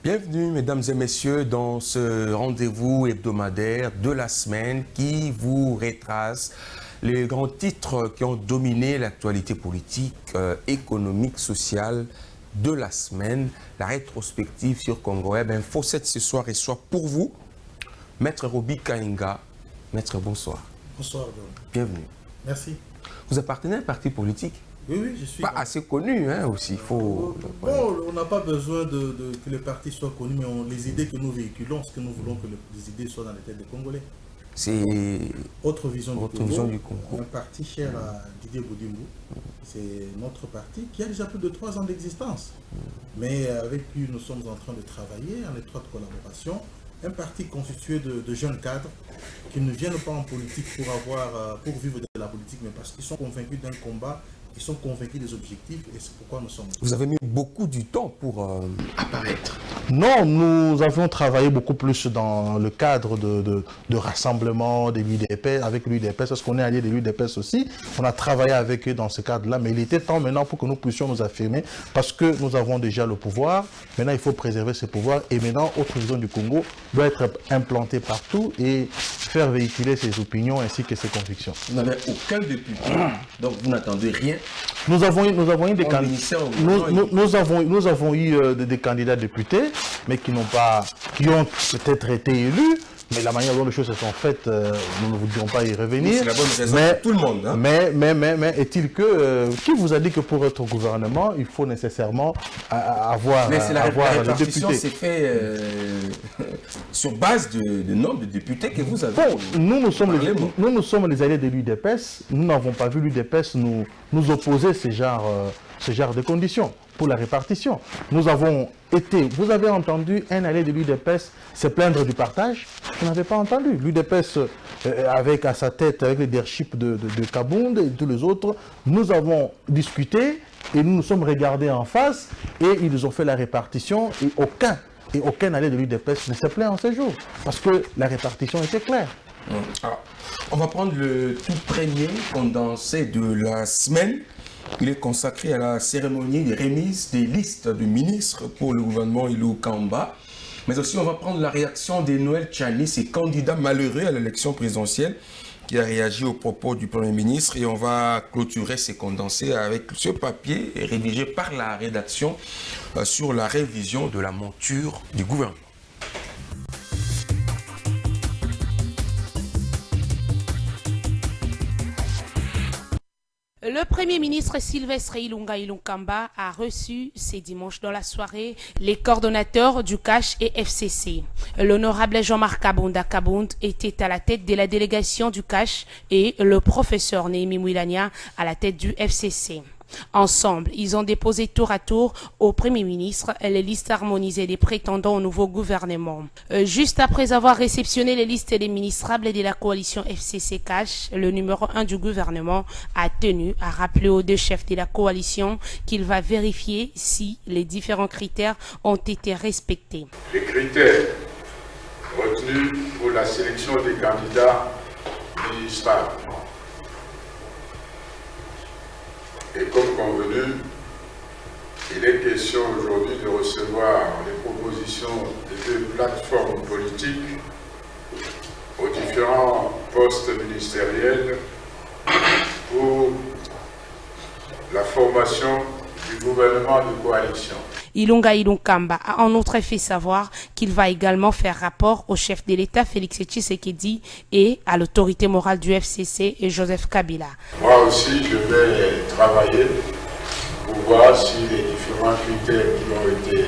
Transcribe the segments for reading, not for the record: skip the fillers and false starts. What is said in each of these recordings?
Bienvenue, mesdames et messieurs, dans ce rendez-vous hebdomadaire de la semaine qui vous retrace les grands titres qui ont dominé l'actualité politique, économique, sociale de la semaine. La rétrospective sur Congo Web Info 7 ce soir et soit pour vous, Maître Roby Kainga. Maître, bonsoir. Bonsoir, John. Bienvenue. Merci. Vous appartenez à un parti politique? Oui, oui, je suis... Pas assez connu, hein, aussi. Bon, on n'a pas besoin que les partis soient connus, mais les idées que nous véhiculons, ce que nous voulons que les idées soient dans les têtes des Congolais. C'est... Autre vision du Congo. Un parti cher à Didier Boudimbo. C'est notre parti qui a déjà plus de 3 ans d'existence. Mais avec lui, nous sommes en train de travailler en étroite collaboration. Un parti constitué de jeunes cadres qui ne viennent pas en politique pour vivre de la politique, mais parce qu'ils sont convaincus d'un combat. Ils sont convaincus des objectifs et c'est pourquoi nous sommes... Vous avez mis beaucoup du temps pour apparaître. Non, nous avons travaillé beaucoup plus dans le cadre de rassemblement de l'UDPS, avec l'UDPS, parce qu'on est allié de l'UDPS aussi. On a travaillé avec eux dans ce cadre-là, mais il était temps maintenant pour que nous puissions nous affirmer, parce que nous avons déjà le pouvoir. Maintenant, il faut préserver ce pouvoir et maintenant, Autre Vision du Congo doit être implanté partout et faire véhiculer ses opinions ainsi que ses convictions. Vous n'avez aucun député, donc vous n'attendez rien. Nous avons eu des candidats. Nous avons eu des candidats députés, mais qui ont peut-être été élus. Mais la manière dont les choses se sont faites, nous ne voudrions pas y revenir. C'est la bonne raison pour tout le monde. Hein? Mais est-il que... qui vous a dit que pour être au gouvernement, il faut nécessairement avoir mais la répartition députés? C'est fait sur base du nombre de députés que vous avez. Bon, nous sommes les alliés de l'UDPS. Nous n'avons pas vu l'UDPS nous opposer ce genre de conditions pour la répartition. Vous avez entendu un allié de l'UDPS se plaindre du partage? Vous n'avez pas entendu. L'UDPS, avec à sa tête, avec le leadership de Kabound et tous les autres, nous avons discuté et nous nous sommes regardés en face et ils ont fait la répartition et aucun allié de l'UDPS ne s'est plaint en ce jour parce que la répartition était claire. Alors, on va prendre le tout premier condensé de la semaine. Il est consacré à la cérémonie de remise des listes de ministres pour le gouvernement Ilou Kamba. Mais aussi, on va prendre la réaction de Noël Tchani, ce candidat malheureux à l'élection présidentielle, qui a réagi aux propos du Premier ministre. Et on va clôturer ces condensés avec ce papier rédigé par la rédaction sur la révision de la monture du gouvernement. Le Premier ministre Sylvestre Ilunga Ilunkamba a reçu ce dimanche dans la soirée les coordonnateurs du CACH et FCC. L'honorable Jean-Marc Kabound était à la tête de la délégation du CACH et le professeur Néhémie Mouilania à la tête du FCC. Ensemble, ils ont déposé tour à tour au Premier ministre les listes harmonisées des prétendants au nouveau gouvernement. Juste après avoir réceptionné les listes des ministrables de la coalition FCC-CACH, le numéro 1 du gouvernement a tenu à rappeler aux deux chefs de la coalition qu'il va vérifier si les différents critères ont été respectés. Les critères retenus pour la sélection des candidats ministrables. Et comme convenu, il est question aujourd'hui de recevoir les propositions des deux plateformes politiques aux différents postes ministériels pour la formation du gouvernement de coalition. Ilunga Ilunkamba a en outre fait savoir qu'il va également faire rapport au chef de l'État Félix Tshisekedi et à l'autorité morale du FCC et Joseph Kabila. Moi aussi, je vais travailler pour voir si les différents critères qui ont été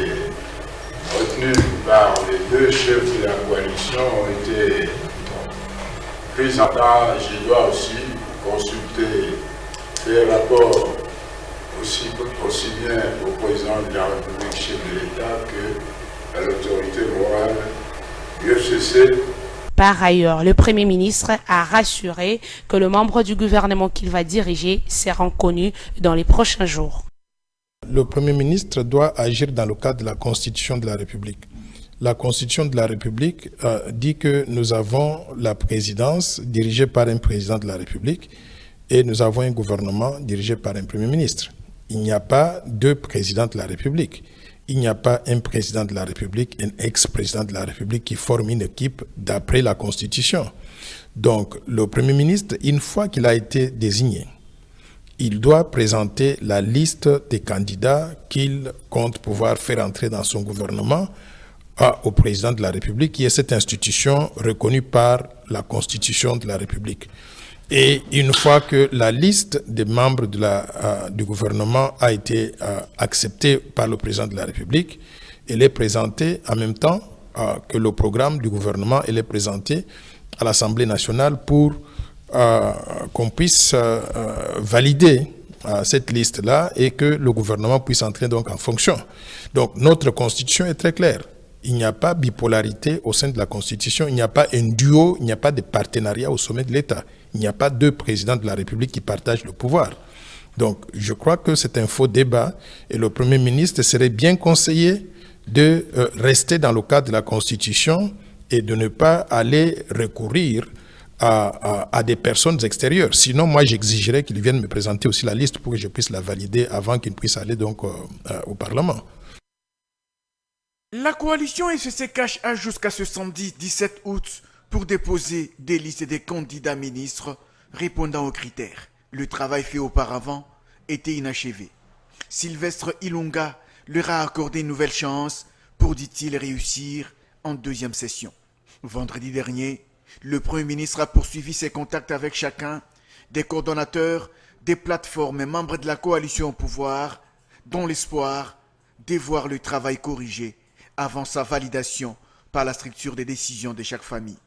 retenus par les deux chefs de la coalition ont été pris en compte. Je dois aussi consulter les rapports aussi bien au président de la République, chef de l'État, que à l'autorité morale du FCC Par ailleurs, le Premier ministre a rassuré que le membre du gouvernement qu'il va diriger sera connu dans les prochains jours. Le Premier ministre doit agir dans le cadre de la Constitution de la République. La Constitution de la République dit que nous avons la présidence dirigée par un président de la République et nous avons un gouvernement dirigé par un Premier ministre. Il n'y a pas deux présidents de la République. Il n'y a pas un président de la République, un ex-président de la République qui forme une équipe d'après la Constitution. Donc, le Premier ministre, une fois qu'il a été désigné, il doit présenter la liste des candidats qu'il compte pouvoir faire entrer dans son gouvernement au président de la République, qui est cette institution reconnue par la Constitution de la République. Et une fois que la liste des membres du gouvernement a été acceptée par le président de la République, elle est présentée en même temps que le programme du gouvernement, elle est présentée à l'Assemblée nationale pour qu'on puisse valider cette liste-là et que le gouvernement puisse entrer donc en fonction. Donc notre constitution est très claire. Il n'y a pas bipolarité au sein de la Constitution, il n'y a pas un duo, il n'y a pas de partenariat au sommet de l'État. Il n'y a pas deux présidents de la République qui partagent le pouvoir. Donc, je crois que c'est un faux débat et le Premier ministre serait bien conseillé de rester dans le cadre de la Constitution et de ne pas aller recourir à des personnes extérieures. Sinon, moi, j'exigerais qu'ils viennent me présenter aussi la liste pour que je puisse la valider avant qu'ils puissent aller donc au Parlement. La coalition FCC Cash a jusqu'à ce samedi 17 août pour déposer des listes des candidats ministres répondant aux critères. Le travail fait auparavant était inachevé. Sylvestre Ilunga leur a accordé une nouvelle chance pour, dit-il, réussir en deuxième session. Vendredi dernier, le Premier ministre a poursuivi ses contacts avec chacun des coordonnateurs des plateformes et membres de la coalition au pouvoir dans l'espoir de voir le travail corrigé avant sa validation par la structure des décisions de chaque famille.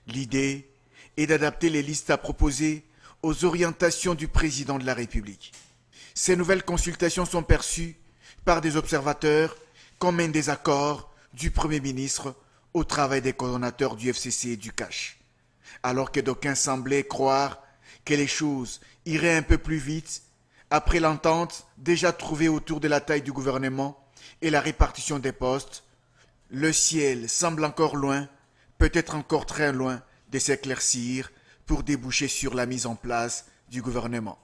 L'idée est d'adapter les listes à proposer aux orientations du président de la République. Ces nouvelles consultations sont perçues par des observateurs comme un désaccord du Premier ministre au travail des coordonnateurs du FCC et du Cash. Alors que d'aucuns semblaient croire que les choses iraient un peu plus vite, après l'entente déjà trouvée autour de la taille du gouvernement et la répartition des postes, le ciel semble encore loin, peut-être encore très loin, de s'éclaircir pour déboucher sur la mise en place du gouvernement.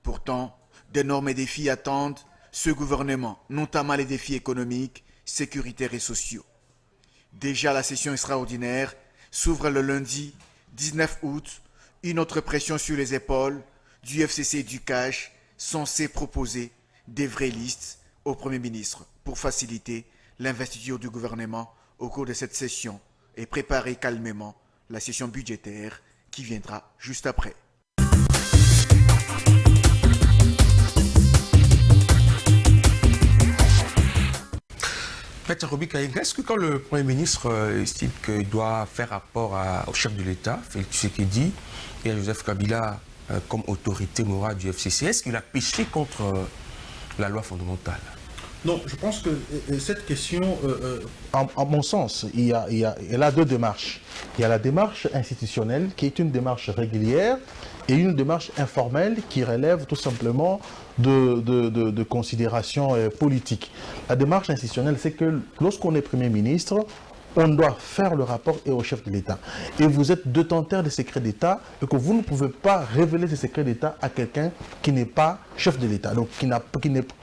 Pourtant, d'énormes défis attendent ce gouvernement, notamment les défis économiques, sécuritaires et sociaux. Déjà la session extraordinaire s'ouvre le lundi 19 août, une autre pression sur les épaules du FCC et du Cash, censé proposer des vraies listes au Premier ministre pour faciliter l'investiture du gouvernement au cours de cette session et préparer calmement la session budgétaire qui viendra juste après. Peter Obi-Kayenga, est-ce que quand le Premier ministre estime qu'il doit faire rapport au chef de l'État, Félix Tshisekedi, et à Joseph Kabila comme autorité morale du FCC, est-ce qu'il a péché contre la loi fondamentale? Non, je pense que cette question... En mon sens, il y a deux démarches. Il y a la démarche institutionnelle qui est une démarche régulière et une démarche informelle qui relève tout simplement de considérations politiques. La démarche institutionnelle, c'est que lorsqu'on est Premier ministre, on doit faire le rapport et au chef de l'État. Et vous êtes détenteur des secrets d'État et que vous ne pouvez pas révéler ces secrets d'État à quelqu'un qui n'est pas chef de l'État, donc qui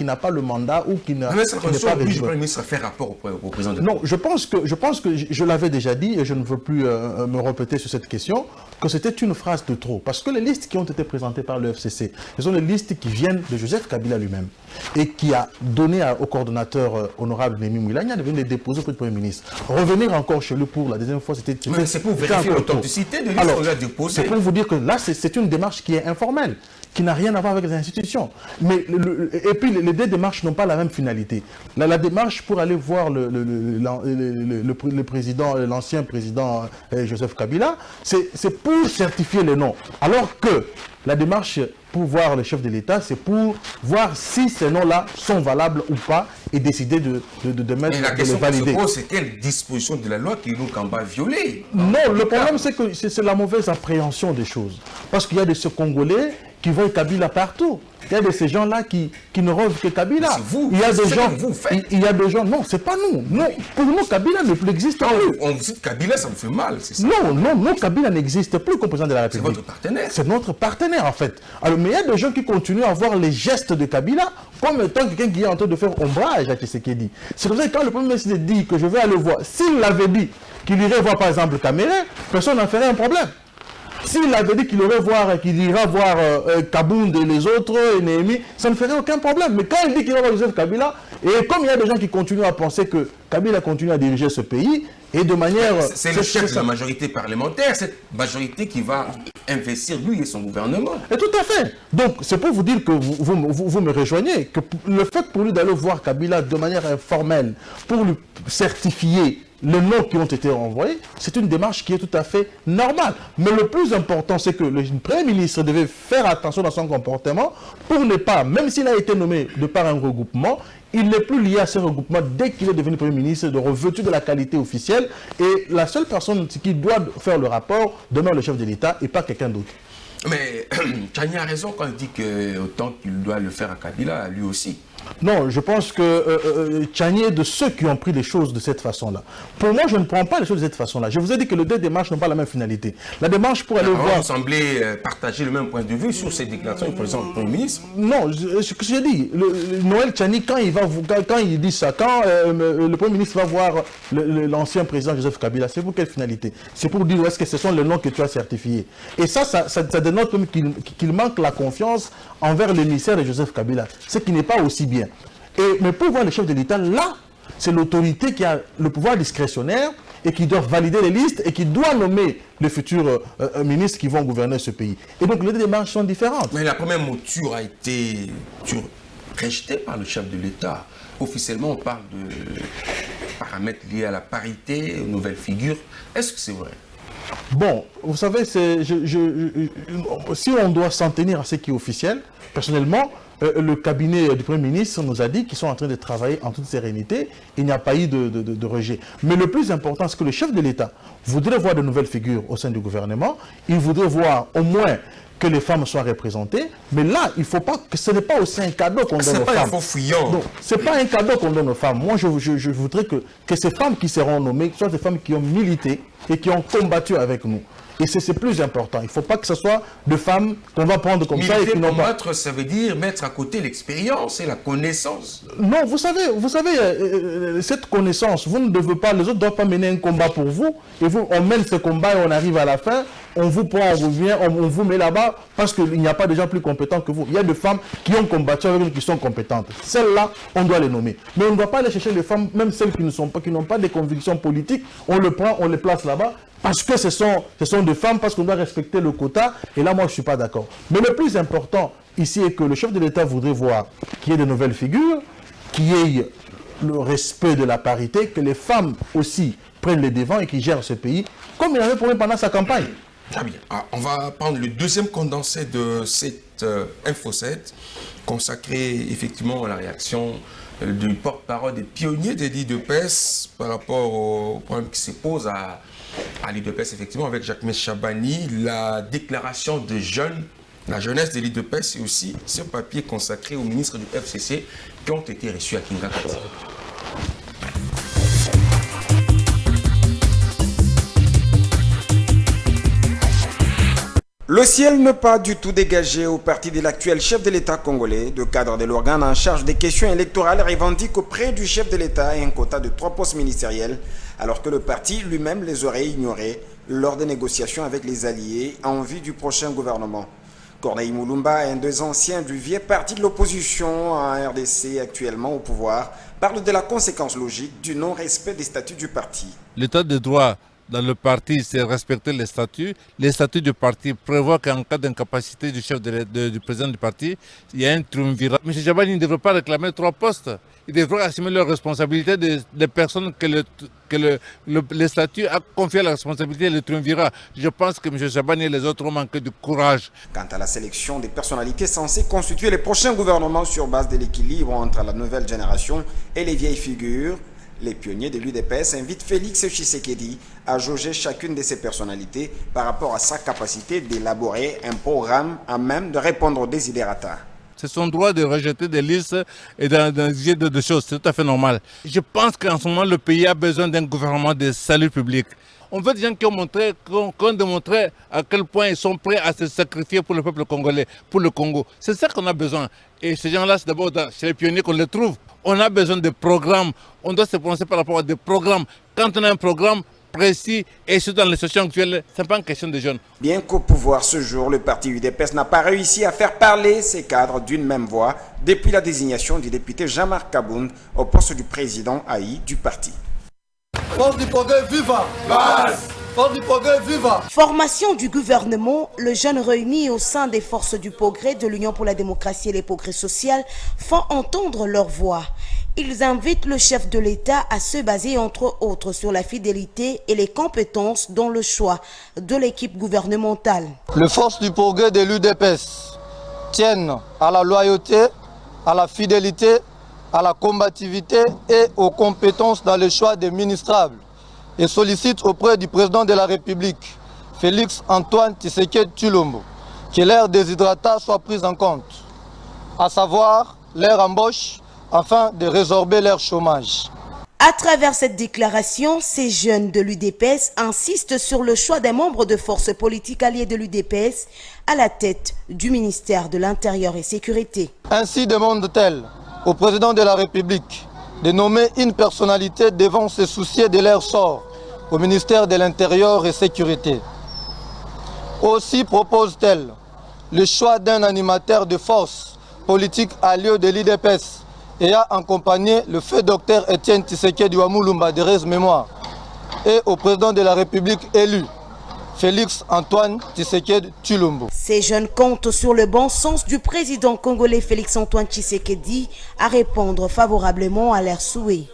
n'a pas le mandat ou qui n'a pas... Mais ça oblige le Premier ministre à faire rapport au président de la Non, je pense que je l'avais déjà dit et je ne veux plus me répéter sur cette question, que c'était une phrase de trop. Parce que les listes qui ont été présentées par le FCC, ce sont les listes qui viennent de Joseph Kabila lui-même et qui a donné au coordonnateur honorable Némi Moulania de venir les déposer auprès du Premier ministre. Revenir encore chez lui pour la deuxième fois, c'était... Mais c'est pour vérifier l'authenticité de l'histoire qu'on a déposé. C'est pour vous dire que là, c'est une démarche qui est informelle, qui n'a rien à voir avec les institutions. Mais et puis, les deux démarches n'ont pas la même finalité. La démarche pour aller voir le président, l'ancien président Joseph Kabila, c'est pour pour certifier les noms. Alors que la démarche pour voir le chef de l'État, c'est pour voir si ces noms-là sont valables ou pas et décider de mettre, mais la question de les valider. qui se pose, c'est quelle disposition de la loi qui nous Kamba violée? Non, le problème, c'est que c'est la mauvaise appréhension des choses. Parce qu'il y a de ces Congolais qui voient Kabila partout. Il y a de ces gens-là qui ne rêvent que Kabila. Vous, il y a des gens, vous faites. Il y a des gens, non, c'est pas nous. Non, pour nous, Kabila ne plus existe Quand plus. on vous cite Kabila, ça vous fait mal, c'est ça? Non, Kabila n'existe plus comme président de la C'est République. votre partenaire. C'est notre partenaire, en fait. Alors, mais il y a des gens qui continuent à voir les gestes de Kabila comme étant quelqu'un qui est en train de faire ombrage à Tshisekedi. C'est pour ça que quand le Premier ministre dit que je vais aller voir, s'il l'avait dit qu'il irait voir par exemple Kamere, personne n'en ferait un problème. S'il avait dit qu'il ira voir Kabound et les autres, et Néhémie, ça ne ferait aucun problème. Mais quand il dit qu'il va voir Joseph Kabila, et comme il y a des gens qui continuent à penser que Kabila continue à diriger ce pays, et de manière... C'est le chef de la majorité parlementaire, cette majorité qui va investir lui et son gouvernement. Et tout à fait. Donc, c'est pour vous dire que vous me rejoignez, que le fait pour lui d'aller voir Kabila de manière informelle, pour lui certifier les noms qui ont été renvoyés, c'est une démarche qui est tout à fait normale. Mais le plus important, c'est que le Premier ministre devait faire attention dans son comportement pour ne pas, même s'il a été nommé de par un regroupement, il n'est plus lié à ce regroupement dès qu'il est devenu Premier ministre, de revêtu de la qualité officielle. Et la seule personne qui doit faire le rapport demeure le chef de l'État et pas quelqu'un d'autre. Mais Tchani a raison quand il dit que autant qu'il doit le faire à Kabila, lui aussi. Non, je pense que Tchani est de ceux qui ont pris les choses de cette façon-là. Pour moi, je ne prends pas les choses de cette façon-là. Je vous ai dit que les deux démarches n'ont pas la même finalité. La démarche pour aller voir... Vous semblez partager le même point de vue sur ces déclarations du président du Premier ministre. Non, ce que j'ai dit, Noël Tchani, quand il dit ça, quand le Premier ministre va voir l'ancien président Joseph Kabila, c'est pour quelle finalité? C'est pour dire est-ce que ce sont les noms que tu as certifiés. Et ça dénote qu'il manque la confiance envers l'émissaire de Joseph Kabila, ce qui n'est pas aussi bien. Mais pour voir le chef de l'État, là, c'est l'autorité qui a le pouvoir discrétionnaire et qui doit valider les listes et qui doit nommer les futurs ministres qui vont gouverner ce pays. Et donc les deux démarches sont différentes. Mais la première mouture a été rejetée par le chef de l'État. Officiellement, on parle de paramètres liés à la parité, aux nouvelles figures. Est-ce que c'est vrai? Bon, vous savez, si on doit s'en tenir à ce qui est officiel, personnellement, le cabinet du Premier ministre nous a dit qu'ils sont en train de travailler en toute sérénité. Il n'y a pas eu de rejet. Mais le plus important, c'est que le chef de l'État voudrait voir de nouvelles figures au sein du gouvernement. Il voudrait voir au moins que les femmes soient représentées. Mais là, il faut pas que ce n'est pas aussi un cadeau qu'on donne aux femmes. C'est pas un faux fuyant. Non, c'est pas un cadeau qu'on donne aux femmes. Moi, je voudrais que ces femmes qui seront nommées soient des femmes qui ont milité et qui ont combattu avec nous. Et c'est plus important. Il ne faut pas que ce soit de femmes qu'on va prendre comme ça et qui n'ont pas... Combattre, ça veut dire mettre à côté l'expérience et la connaissance. Non, vous savez, cette connaissance, vous ne devez pas, les autres ne doivent pas mener un combat pour vous. Et vous, on mène ce combat et on arrive à la fin, on vous prend, on vous vient, on vous met là-bas parce qu'il n'y a pas de gens plus compétents que vous. Il y a des femmes qui ont combattu avec nous, qui sont compétentes. Celles-là, on doit les nommer. Mais on ne doit pas aller chercher les femmes, même celles qui n'ont pas des convictions politiques, on le prend, on les place là-bas. Parce que ce sont des femmes, parce qu'on doit respecter le quota. Et là, moi, je ne suis pas d'accord. Mais le plus important ici est que le chef de l'État voudrait voir qu'il y ait de nouvelles figures, qu'il y ait le respect de la parité, que les femmes aussi prennent les devants et qu'ils gèrent ce pays, comme il avait promis pendant sa campagne. Très bien. On va prendre le deuxième condensé de cette Info 7, consacré effectivement à la réaction du porte-parole des pionniers des l'IDPES par rapport au problème qui se pose à l'IDPES, effectivement, avec Jacques Chabani, la déclaration de jeunes, la jeunesse de l'IDPES et aussi ce papier consacré aux ministres du FCC qui ont été reçus à Kinshasa. Le ciel n'est pas du tout dégagé au parti de l'actuel chef de l'État congolais. Le cadre de l'organe en charge des questions électorales revendique auprès du chef de l'État un quota de 3 postes ministériels, alors que le parti lui-même les aurait ignorés lors des négociations avec les alliés en vue du prochain gouvernement. Corneille Moulumba, un des anciens du vieux parti de l'opposition en RDC actuellement au pouvoir, parle de la conséquence logique du non-respect des statuts du parti. L'état de droit dans le parti, c'est respecter les statuts. Les statuts du parti prévoient qu'en cas d'incapacité du chef du président du parti, il y a un triumvirat. M. Chabani ne devrait pas réclamer 3 postes. Il devrait assumer leurs responsabilités des personnes que les statuts a confié la responsabilité et le triumvirat. Je pense que M. Chabani et les autres ont manqué de courage. Quant à la sélection des personnalités censées constituer les prochains gouvernements sur base de l'équilibre entre la nouvelle génération et les vieilles figures, les pionniers de l'UDPS invitent Félix Tshisekedi à jauger chacune de ces personnalités par rapport à sa capacité d'élaborer un programme à même de répondre aux desiderata. C'est son droit de rejeter des listes et d'exiger d'autres choses. C'est tout à fait normal. Je pense qu'en ce moment, le pays a besoin d'un gouvernement de salut public. On veut des gens qui ont démontré à quel point ils sont prêts à se sacrifier pour le peuple congolais, pour le Congo. C'est ça qu'on a besoin. Et ces gens-là, c'est d'abord chez les pionniers qu'on les trouve. On a besoin de programmes. On doit se prononcer par rapport à des programmes. Quand on a un programme précis et surtout dans les situations actuelles, ce n'est pas une question de jeunes. Bien qu'au pouvoir ce jour, le parti UDPS n'a pas réussi à faire parler ses cadres d'une même voix depuis la désignation du député Jean-Marc Kabound au poste du président AI du parti. Force du progrès, viva! Force du progrès, viva! Formation du gouvernement, le jeune réunis au sein des forces du progrès de l'Union pour la démocratie et les progrès sociaux font entendre leur voix. Ils invitent le chef de l'État à se baser entre autres sur la fidélité et les compétences dans le choix de l'équipe gouvernementale. Les forces du progrès de l'UDPS tiennent à la loyauté, à la fidélité, à la combativité et aux compétences dans le choix des ministrables et sollicitent auprès du président de la République, Félix Antoine Tshisekedi Tshilombo, que leurs déshydratats soient pris en compte, à savoir leur embauche, afin de résorber leur chômage. À travers cette déclaration, ces jeunes de l'UDPS insistent sur le choix des membres de forces politiques alliées de l'UDPS à la tête du ministère de l'Intérieur et Sécurité. Ainsi demande-t-elle au président de la République de nommer une personnalité devant se soucier de leur sort au ministère de l'Intérieur et Sécurité. Aussi propose-t-elle le choix d'un animateur de force politique allié de l'UDPS et a accompagné le feu docteur Étienne Tshisekedi Wamulumba de Rez Mémoire et au président de la République élu, Félix Antoine Tshisekedi Tshilombo. Ces jeunes comptent sur le bon sens du président congolais Félix Antoine Tshisekedi à répondre favorablement à leurs souhaits.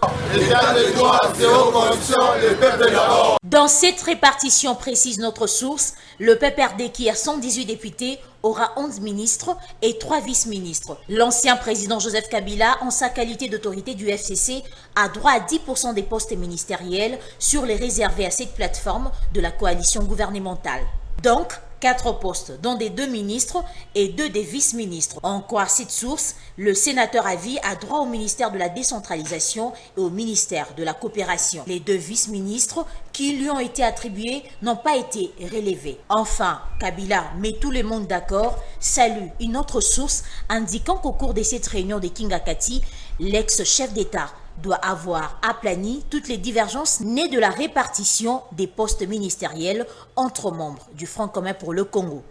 Dans cette répartition, précise notre source, le PPRD qui a 118 députés aura 11 ministres et 3 vice-ministres. L'ancien président Joseph Kabila, en sa qualité d'autorité du FCC, a droit à 10% des postes ministériels sur les réservés à cette plateforme de la coalition gouvernementale. Donc, 4 postes, dont des 2 ministres et 2 des vice-ministres. En croire cette source, le sénateur à vie a droit au ministère de la décentralisation et au ministère de la coopération. Les 2 vice-ministres qui lui ont été attribués n'ont pas été relevés. Enfin, Kabila met tout le monde d'accord, salue une autre source indiquant qu'au cours de cette réunion de Kingakati, l'ex-chef d'État doit avoir aplani toutes les divergences nées de la répartition des postes ministériels entre membres du Front commun pour le Congo.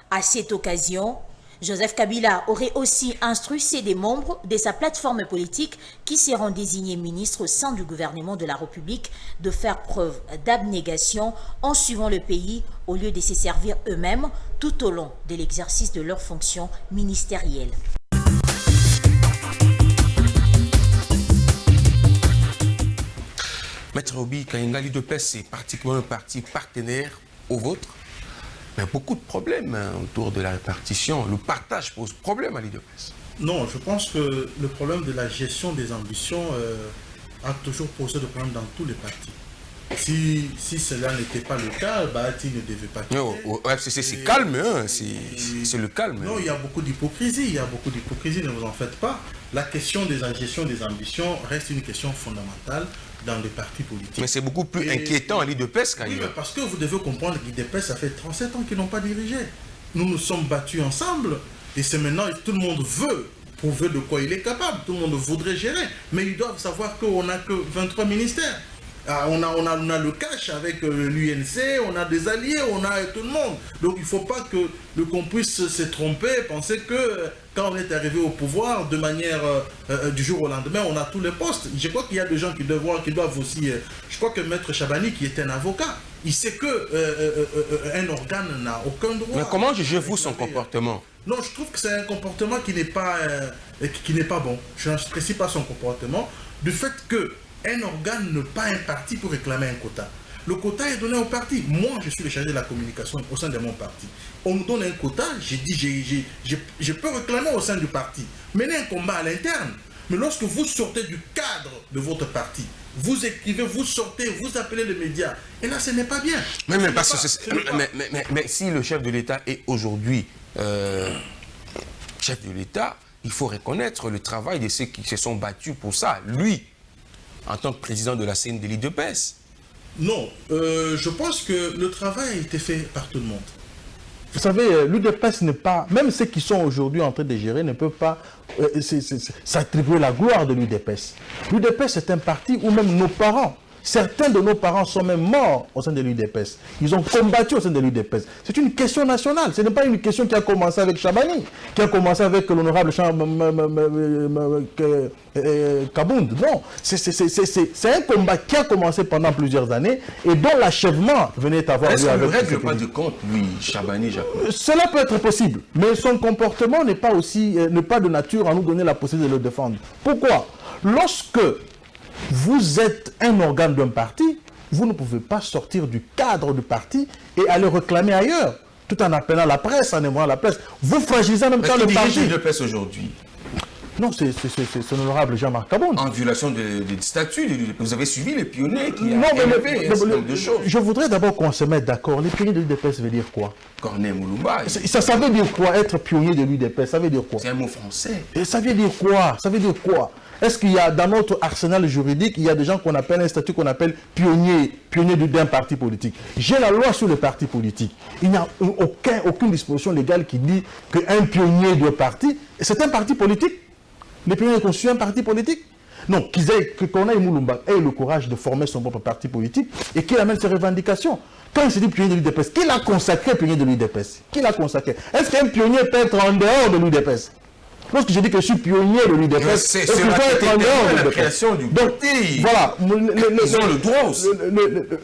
À cette occasion, Joseph Kabila aurait aussi instruit des membres de sa plateforme politique qui seront désignés ministres au sein du gouvernement de la République de faire preuve d'abnégation en suivant le pays au lieu de se servir eux-mêmes tout au long de l'exercice de leurs fonctions ministérielles. Maître Obi Kayenga, l'UDPS, c'est pratiquement un parti partenaire au vôtre. Mais beaucoup de problèmes autour de la répartition. Le partage pose problème à l'UDPS. Non, je pense que le problème de la gestion des ambitions a toujours posé des problèmes dans tous les partis. Si cela n'était pas le cas, Bahati ne devait pas quitter. Non, au FCC, c'est calme, hein, c'est le calme. Non, il y a beaucoup d'hypocrisie, ne vous en faites pas. La question de la gestion des ambitions reste une question fondamentale dans les partis politiques. Mais c'est beaucoup plus inquiétant à l'UDPS quand même. Oui, parce que vous devez comprendre que l'UDPS, ça fait 37 ans qu'ils n'ont pas dirigé. Nous nous sommes battus ensemble, et c'est maintenant, tout le monde veut prouver de quoi il est capable, tout le monde voudrait gérer, mais ils doivent savoir qu'on n'a que 23 ministères. On a le cash avec l'UNC, on a des alliés, on a tout le monde. Donc il ne faut pas qu'on puisse se tromper, penser que quand on est arrivé au pouvoir, de manière du jour au lendemain, on a tous les postes. Je crois qu'il y a des gens qui doivent aussi... je crois que Maître Chabani, qui est un avocat, Il sait que un organe n'a aucun droit. Mais comment jugez-vous son comportement? Non, je trouve que c'est un comportement qui n'est pas bon. Je n'apprécie pas son comportement. Du fait qu'un organe ne pas un parti pour réclamer un quota. Le quota est donné au parti. Moi, je suis le chargé de la communication au sein de mon parti. On nous donne un quota, j'ai dit, je peux réclamer au sein du parti. Mener un combat à l'interne. Mais lorsque vous sortez du cadre de votre parti, vous écrivez, vous sortez, vous appelez les médias, et là, ce n'est pas bien. Mais si le chef de l'État est aujourd'hui chef de l'État, il faut reconnaître le travail de ceux qui se sont battus pour ça. Lui, en tant que président de la CNDL de PES. Non, je pense que le travail a été fait par tout le monde. Vous savez, l'UDPS n'est pas, même ceux qui sont aujourd'hui en train de gérer ne peuvent pas s'attribuer la gloire de l'UDPS. L'UDPS est un parti où même nos parents, certains de nos parents sont même morts au sein de l'UDPS. Ils ont combattu au sein de l'UDPS. C'est une question nationale. Ce n'est pas une question qui a commencé avec Chabani, qui a commencé avec l'honorable Kabound. Non, c'est un combat qui a commencé pendant plusieurs années et dont l'achèvement venait avoir lieu avec... Est-ce qu'il ne règle pas de compte, lui, Chabani, Jacob? Cela peut être possible, mais son comportement n'est pas de nature à nous donner la possibilité de le défendre. Pourquoi? Lorsque vous êtes un organe d'un parti, vous ne pouvez pas sortir du cadre du parti et aller réclamer ailleurs, tout en appelant la presse, en aimant la presse. Vous fragilisez en même temps le parti. Mais qui dirige l'UDPS aujourd'hui? Non, c'est l'honorable Jean-Marc Kabound. En violation des statuts, vous avez suivi les pionniers qui ont élevé un certain nombre de choses. Je voudrais d'abord qu'on se mette d'accord. Les pionniers de l'UDPS veut dire quoi? Corneille Moulumba. Ça veut dire quoi, être pionnier de l'UDPS? Ça veut dire quoi? C'est un mot français. Et ça veut dire quoi? Ça veut dire quoi? Est-ce qu'il y a dans notre arsenal juridique, il y a des gens qu'on appelle un statut qu'on appelle pionnier d'un parti politique? J'ai la loi sur le parti politique. Il n'y a aucune disposition légale qui dit qu'un pionnier de parti, c'est un parti politique. Les pionniers constituent un parti politique. Non, que Corneille Moulumba ait le courage de former son propre parti politique et qu'il amène ses revendications. Quand il se dit pionnier de l'UDPS, qui l'a consacré pionnier de l'UDPS? Qui l'a consacré? Est-ce qu'un pionnier peut être en dehors de l'UDPS? Lorsque je dis que je suis pionnier de l'UDPS, c'est la création du parti. Voilà. Ils ont le droit aussi.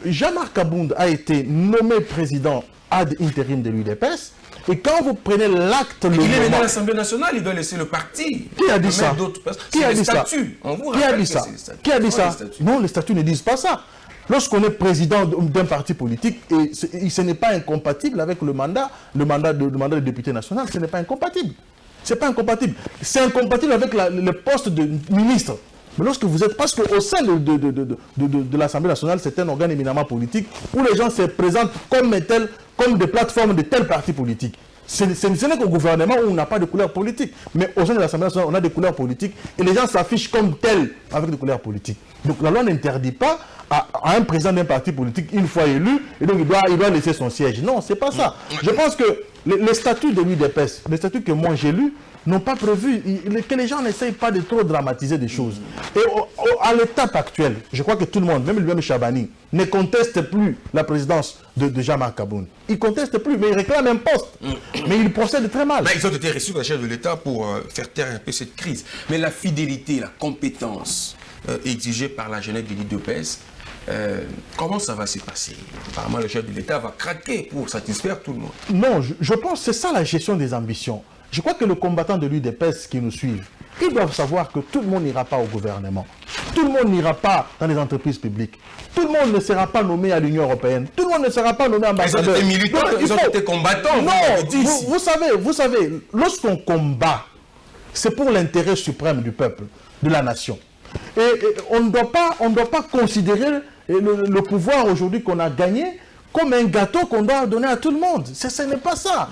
Jean-Marc Kabound a été nommé président ad intérim de l'UDPS. Et quand vous prenez l'acte... Il est dans l'Assemblée nationale, il doit laisser le parti. Qui a dit ça? Qui a dit ça? Qui a dit ça? Qui a dit ça? Non, les statuts ne disent pas ça. Lorsqu'on est président d'un parti politique, et ce n'est pas incompatible avec le mandat de député national, ce n'est pas incompatible. C'est pas incompatible. C'est incompatible avec le poste de ministre. Mais lorsque vous êtes... Parce qu'au sein de l'Assemblée nationale, c'est un organe éminemment politique où les gens se présentent comme des plateformes de tel parti politique. Ce n'est qu'au gouvernement où on n'a pas de couleur politique. Mais au sein de l'Assemblée nationale, on a des couleurs politiques et les gens s'affichent comme tels avec des couleurs politiques. Donc la loi n'interdit pas à un président d'un parti politique, une fois élu, et donc il doit laisser son siège. Non, c'est pas ça. Je pense que les statuts de l'UDPS, les statuts que moi j'ai lus, n'ont pas prévu, que les gens n'essayent pas de trop dramatiser des choses. Et à l'étape actuelle, je crois que tout le monde, même lui-même Chabani, ne conteste plus la présidence de Jean-Marc Kabound. Il ne conteste plus, mais il réclame un poste. Mais il procède très mal. Ils ont été reçus par le chef de l'État pour faire taire un peu cette crise. Mais la fidélité, la compétence exigée par la jeunesse de l'UDPS, comment ça va se passer? Apparemment, le chef de l'État va craquer pour satisfaire tout le monde. Non, je pense que c'est ça la gestion des ambitions. Je crois que les combattants de l'UDPS qui nous suivent, ils doivent savoir que tout le monde n'ira pas au gouvernement. Tout le monde n'ira pas dans les entreprises publiques. Tout le monde ne sera pas nommé à l'Union européenne. Tout le monde ne sera pas nommé ambassadeur. Ils ont été militants, ils ont été combattants. Non, vous savez, lorsqu'on combat, c'est pour l'intérêt suprême du peuple, de la nation. Et on ne doit pas considérer le pouvoir aujourd'hui qu'on a gagné comme un gâteau qu'on doit donner à tout le monde. Ce n'est pas ça.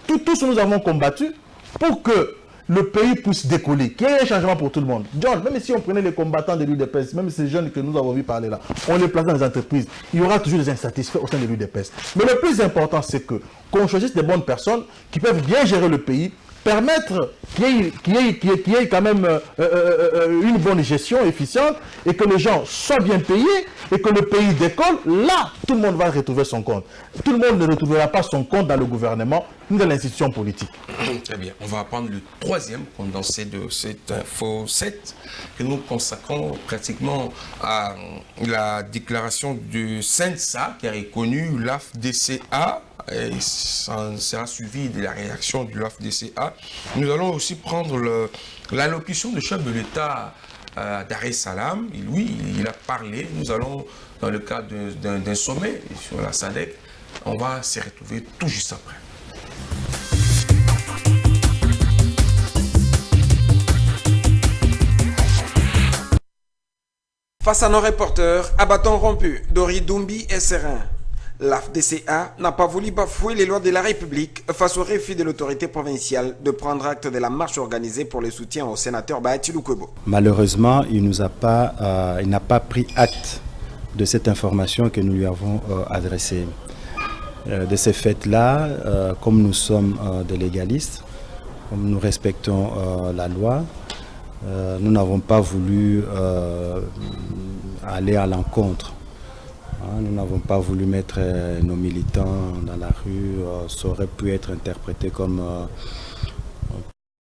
Tous nous avons combattu pour que le pays puisse décoller, qu'il y ait un changement pour tout le monde. John, même si on prenait les combattants de l'UDPS, même ces jeunes que nous avons vu parler là, on les place dans les entreprises, il y aura toujours des insatisfaits au sein de l'UDPS. Mais le plus important, c'est qu'on choisisse des bonnes personnes qui peuvent bien gérer le pays, permettre qu'il y ait quand même une bonne gestion efficiente et que les gens soient bien payés et que le pays décolle. Là, tout le monde va retrouver son compte. Tout le monde ne retrouvera pas son compte dans le gouvernement ni dans l'institution politique. Très bien. On va prendre le troisième condensé de cette info 7 que nous consacrons pratiquement à la déclaration du CENSA qui a reconnu l'AFDCA. Et ça sera suivi de la réaction de l'AFDCA. Nous allons aussi prendre l'allocution du chef de l'État Dar es Salaam. Et lui, il a parlé. Nous allons, dans le cadre d'un sommet sur la SADC, on va se retrouver tout juste après. Face à nos reporters, à bâton rompu, Dori Dumbi est serein. L'AFDCA n'a pas voulu bafouer les lois de la République face au refus de l'autorité provinciale de prendre acte de la marche organisée pour le soutien au sénateur Bahati Lukwebo. Malheureusement, il n'a pas pris acte de cette information que nous lui avons adressée. De ces faits-là, comme nous sommes des légalistes, comme nous respectons la loi, nous n'avons pas voulu aller à l'encontre. Nous n'avons pas voulu mettre nos militants dans la rue. Ça aurait pu être interprété comme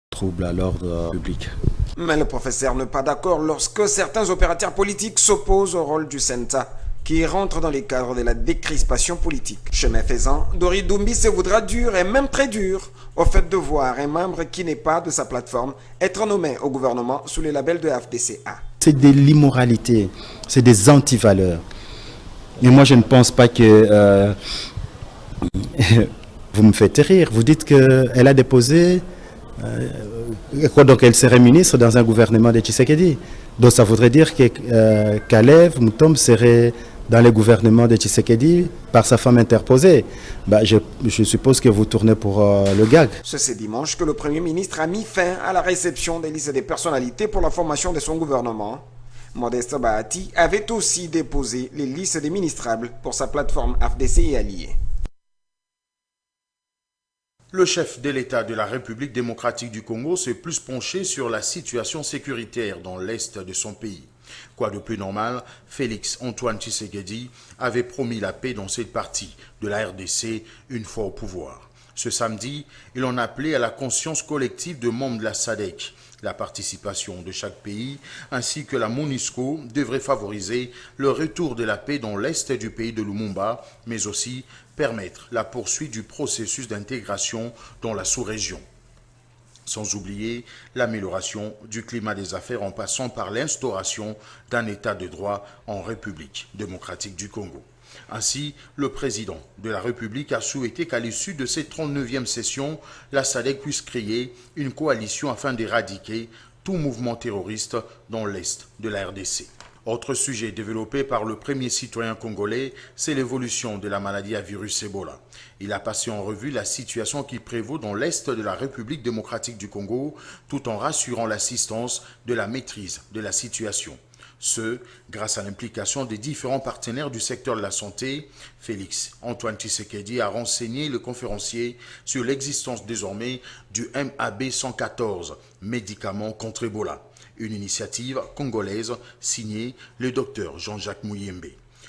trouble à l'ordre public. Mais le professeur n'est pas d'accord lorsque certains opérateurs politiques s'opposent au rôle du CENSA, qui rentre dans les cadres de la décrispation politique. Chemin faisant, Dori Dumbi se voudra dur et même très dur au fait de voir un membre qui n'est pas de sa plateforme être nommé au gouvernement sous le label de FDCA. C'est de l'immoralité, c'est des antivaleurs. Et moi, je ne pense pas que... vous me faites rire. Vous dites qu'elle a déposé... donc elle serait ministre dans un gouvernement de Tshisekedi. Donc ça voudrait dire que Kalev Moutombe serait dans le gouvernement de Tshisekedi par sa femme interposée. Je suppose que vous tournez pour le gag. C'est dimanche que le Premier ministre a mis fin à la réception des listes des personnalités pour la formation de son gouvernement. Modeste Bahati avait aussi déposé les listes des ministrables pour sa plateforme AFDC et alliés. Le chef de l'État de la République démocratique du Congo s'est plus penché sur la situation sécuritaire dans l'est de son pays. Quoi de plus normal, Félix Antoine Tshisekedi avait promis la paix dans cette partie de la RDC une fois au pouvoir. Ce samedi, il en appelait à la conscience collective de membres de la SADC. La participation de chaque pays ainsi que la MONUSCO devrait favoriser le retour de la paix dans l'est du pays de Lumumba, mais aussi permettre la poursuite du processus d'intégration dans la sous-région. Sans oublier l'amélioration du climat des affaires en passant par l'instauration d'un état de droit en République démocratique du Congo. Ainsi, le président de la République a souhaité qu'à l'issue de cette 39e session, la SADC puisse créer une coalition afin d'éradiquer tout mouvement terroriste dans l'est de la RDC. Autre sujet développé par le premier citoyen congolais, c'est l'évolution de la maladie à virus Ebola. Il a passé en revue la situation qui prévaut dans l'est de la République démocratique du Congo, tout en rassurant l'assistance de la maîtrise de la situation. Ce, grâce à l'implication des différents partenaires du secteur de la santé. Félix Antoine Tshisekedi a renseigné le conférencier sur l'existence désormais du MAB 114, médicament contre Ebola, une initiative congolaise signée le docteur Jean-Jacques Muyembe.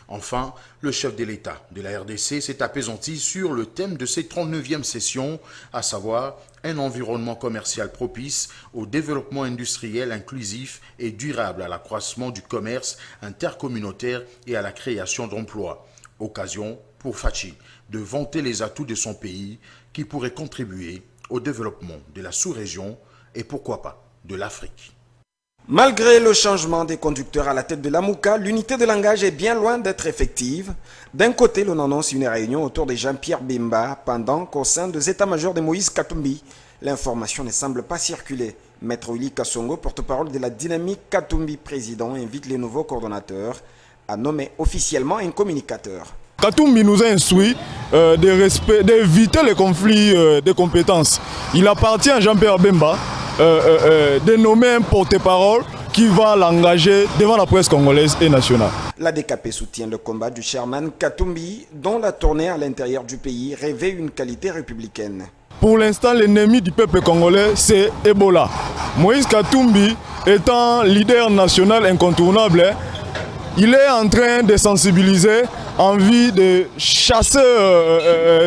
Enfin, le chef de l'État de la RDC s'est apaisanti sur le thème de cette 39e session, à savoir un environnement commercial propice au développement industriel inclusif et durable à l'accroissement du commerce intercommunautaire et à la création d'emplois. Occasion pour Fachi de vanter les atouts de son pays qui pourraient contribuer au développement de la sous-région et pourquoi pas de l'Afrique. Malgré le changement des conducteurs à la tête de l'AMUCA, l'unité de langage est bien loin d'être effective. D'un côté, l'on annonce une réunion autour de Jean-Pierre Bemba, pendant qu'au sein des états-majors de Moïse Katumbi, l'information ne semble pas circuler. Maître Willy Kassongo, porte-parole de la dynamique Katumbi président, invite les nouveaux coordonnateurs à nommer officiellement un communicateur. Katumbi nous a instruit d'éviter les conflits de compétences. Il appartient à Jean-Pierre Bemba de nommer un porte-parole qui va l'engager devant la presse congolaise et nationale. La DKP soutient le combat du chairman Katumbi, dont la tournée à l'intérieur du pays revêt une qualité républicaine. pour l'instant, l'ennemi du peuple congolais, c'est Ebola. Moïse Katumbi, étant leader national incontournable, il est en train de sensibiliser en vue de chasser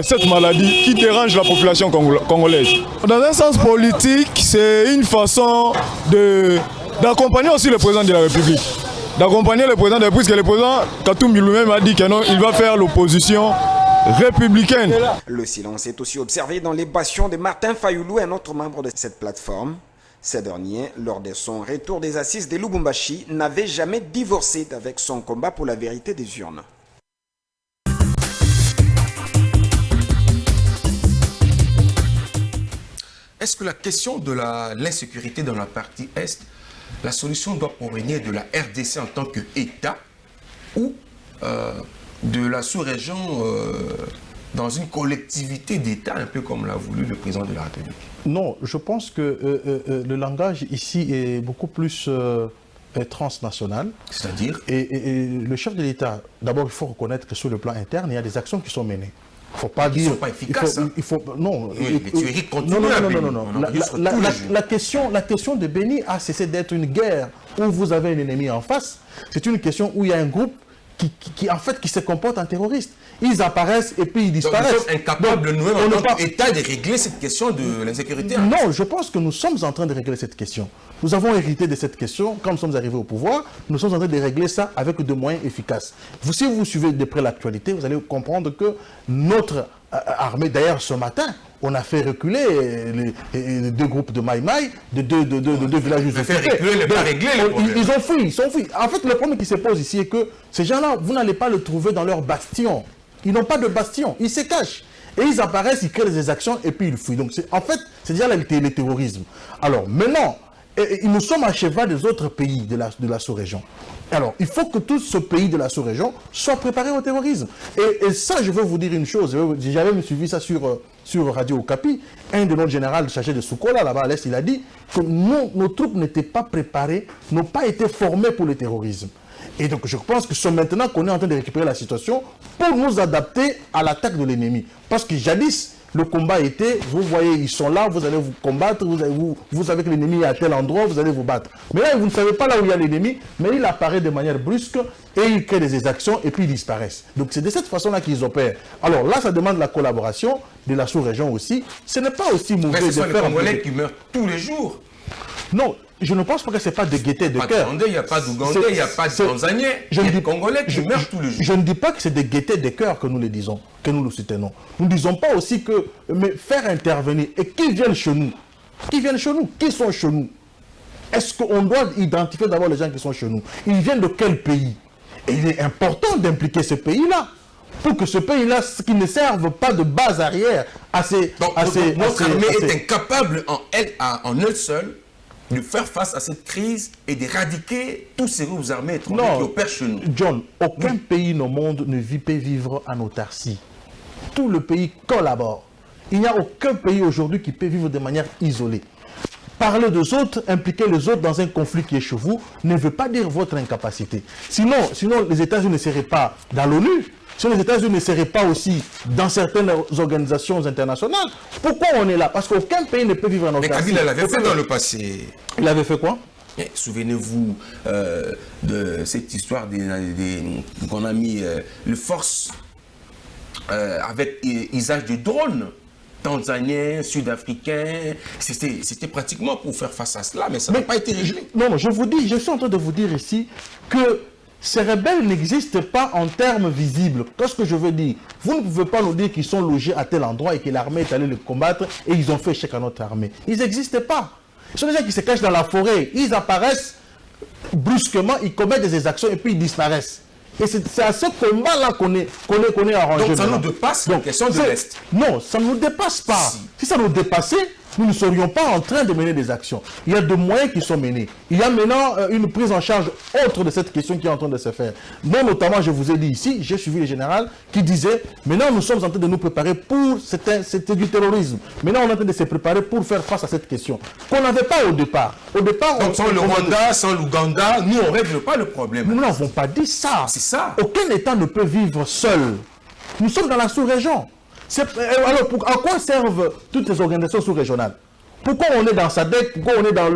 cette maladie qui dérange la population congolaise. Dans un sens politique, c'est une façon d'accompagner aussi le président de la République. D'accompagner le président de la République, parce que le président Katumbi lui-même a dit qu'il va faire l'opposition républicaine. Le silence est aussi observé dans les bastions de Martin Fayoulou, un autre membre de cette plateforme. Ces derniers, lors de son retour des assises de Lubumbashi, n'avait jamais divorcé avec son combat pour la vérité des urnes. Est-ce que la question de l'insécurité dans la partie Est, la solution doit provenir de la RDC en tant qu'État ou de la sous-région dans une collectivité d'État, un peu comme l'a voulu le président de la République? Non, je pense que le langage ici est beaucoup plus transnational. C'est-à-dire? Et le chef de l'État, d'abord, il faut reconnaître que sur le plan interne, il y a des actions qui sont menées. Il ne faut pas dire... Ils ne sont pas efficaces. Non. Oui, les tueries continuent. Non. La question de Béni a cessé d'être une guerre où vous avez un ennemi en face. C'est une question où il y a un groupe qui se comporte en terroriste. Ils apparaissent et puis ils disparaissent. Donc, nous sommes incapables, nous-mêmes, en tant qu'État, de régler cette question de l'insécurité. Non, je pense que nous sommes en train de régler cette question. Nous avons hérité de cette question. Quand nous sommes arrivés au pouvoir, nous sommes en train de régler ça avec des moyens efficaces. Si vous suivez de près l'actualité, vous allez comprendre que notre armée, d'ailleurs ce matin, on a fait reculer les deux groupes de Maï Maï, de deux villages. Ils ont fui, En fait, le problème qui se pose ici est que ces gens-là, vous n'allez pas le trouver dans leur bastion. Ils n'ont pas de bastion, ils se cachent. Et ils apparaissent, ils créent des actions et puis ils fuient. Donc en fait, c'est déjà le terrorisme. Alors maintenant, nous sommes à cheval des autres pays de la sous-région. Alors, il faut que tout ce pays de la sous-région soit préparé au terrorisme. Et ça, je veux vous dire une chose. J'avais suivi ça sur Radio Okapi. Un de nos généraux chargé de Soukola, là-bas à l'Est, il a dit que nos troupes n'étaient pas préparées, n'ont pas été formées pour le terrorisme. Et donc, je pense que c'est maintenant qu'on est en train de récupérer la situation pour nous adapter à l'attaque de l'ennemi. Parce que jadis, le combat était, vous voyez, ils sont là, vous allez vous combattre, vous savez que l'ennemi est à tel endroit, vous allez vous battre. Mais là, vous ne savez pas là où il y a l'ennemi, mais il apparaît de manière brusque et il crée des exactions et puis ils disparaissent. Donc c'est de cette façon-là qu'ils opèrent. Alors là, ça demande la collaboration de la sous-région aussi. Ce n'est pas aussi mauvais de faire... Mais ce sont les Congolais qui meurent tous les jours. Non, je ne pense pas que ce n'est pas de gaieté de cœur. Il n'y a pas d'Ougandais, il n'y a pas de Tanzaniens. Il y a des Congolais qui meurent tous les jours. Je ne dis pas que c'est de gaieté de cœur que nous le disons, que nous le soutenons. Nous ne disons pas aussi que mais faire intervenir et qui viennent chez nous. Qui viennent chez nous? Qui sont chez nous? Est-ce qu'on doit identifier d'abord les gens qui sont chez nous? Ils viennent de quel pays? Et il est important d'impliquer ce pays-là. Pour que ce pays-là, qui ne serve pas de base arrière à ces... Notre armée est incapable en elle seule de faire face à cette crise et d'éradiquer tous ces groupes armés étrangers qui opèrent chez nous. John, aucun pays au monde ne peut vivre en autarcie. Tout le pays collabore. Il n'y a aucun pays aujourd'hui qui peut vivre de manière isolée. Parler des autres, impliquer les autres dans un conflit qui est chez vous, ne veut pas dire votre incapacité. Sinon les États-Unis ne seraient pas dans l'ONU. Si les États-Unis ne seraient pas aussi dans certaines organisations internationales, pourquoi on est là? Parce qu'aucun pays ne peut vivre en autarcie. Mais Kabila l'avait fait dans le passé. Il avait fait quoi? Souvenez-vous de cette histoire qu'on a mis les forces avec usage de drones tanzaniens, sud-africains. C'était pratiquement pour faire face à cela, mais ça n'a pas été réglé. Non, je suis en train de vous dire ici que ces rebelles n'existent pas en termes visibles. Qu'est-ce que je veux dire? Vous ne pouvez pas nous dire qu'ils sont logés à tel endroit et que l'armée est allée les combattre et ils ont fait échec à notre armée. Ils n'existent pas. Ce sont des gens qui se cachent dans la forêt. Ils apparaissent brusquement, ils commettent des exactions et puis ils disparaissent. Et c'est à ce combat-là qu'on est arrangé. Donc ça nous dépasse la question de l'Est. Non, ça ne nous dépasse pas. Si ça nous dépassait, nous ne serions pas en train de mener des actions. Il y a des moyens qui sont menés. Il y a maintenant une prise en charge autre de cette question qui est en train de se faire. Moi, notamment, je vous ai dit ici, j'ai suivi le général qui disait, maintenant nous sommes en train de nous préparer pour, c'était du terrorisme. Maintenant, on est en train de se préparer pour faire face à cette question qu'on n'avait pas au départ. Donc sans le Rwanda, sans l'Ouganda, nous, on ne règle pas le problème. Nous n'avons pas dit ça. C'est ça. Aucun État ne peut vivre seul. Nous sommes dans la sous-région. Alors, à quoi servent toutes ces organisations sous-régionales? Pourquoi on est dans SADC? Pourquoi on est dans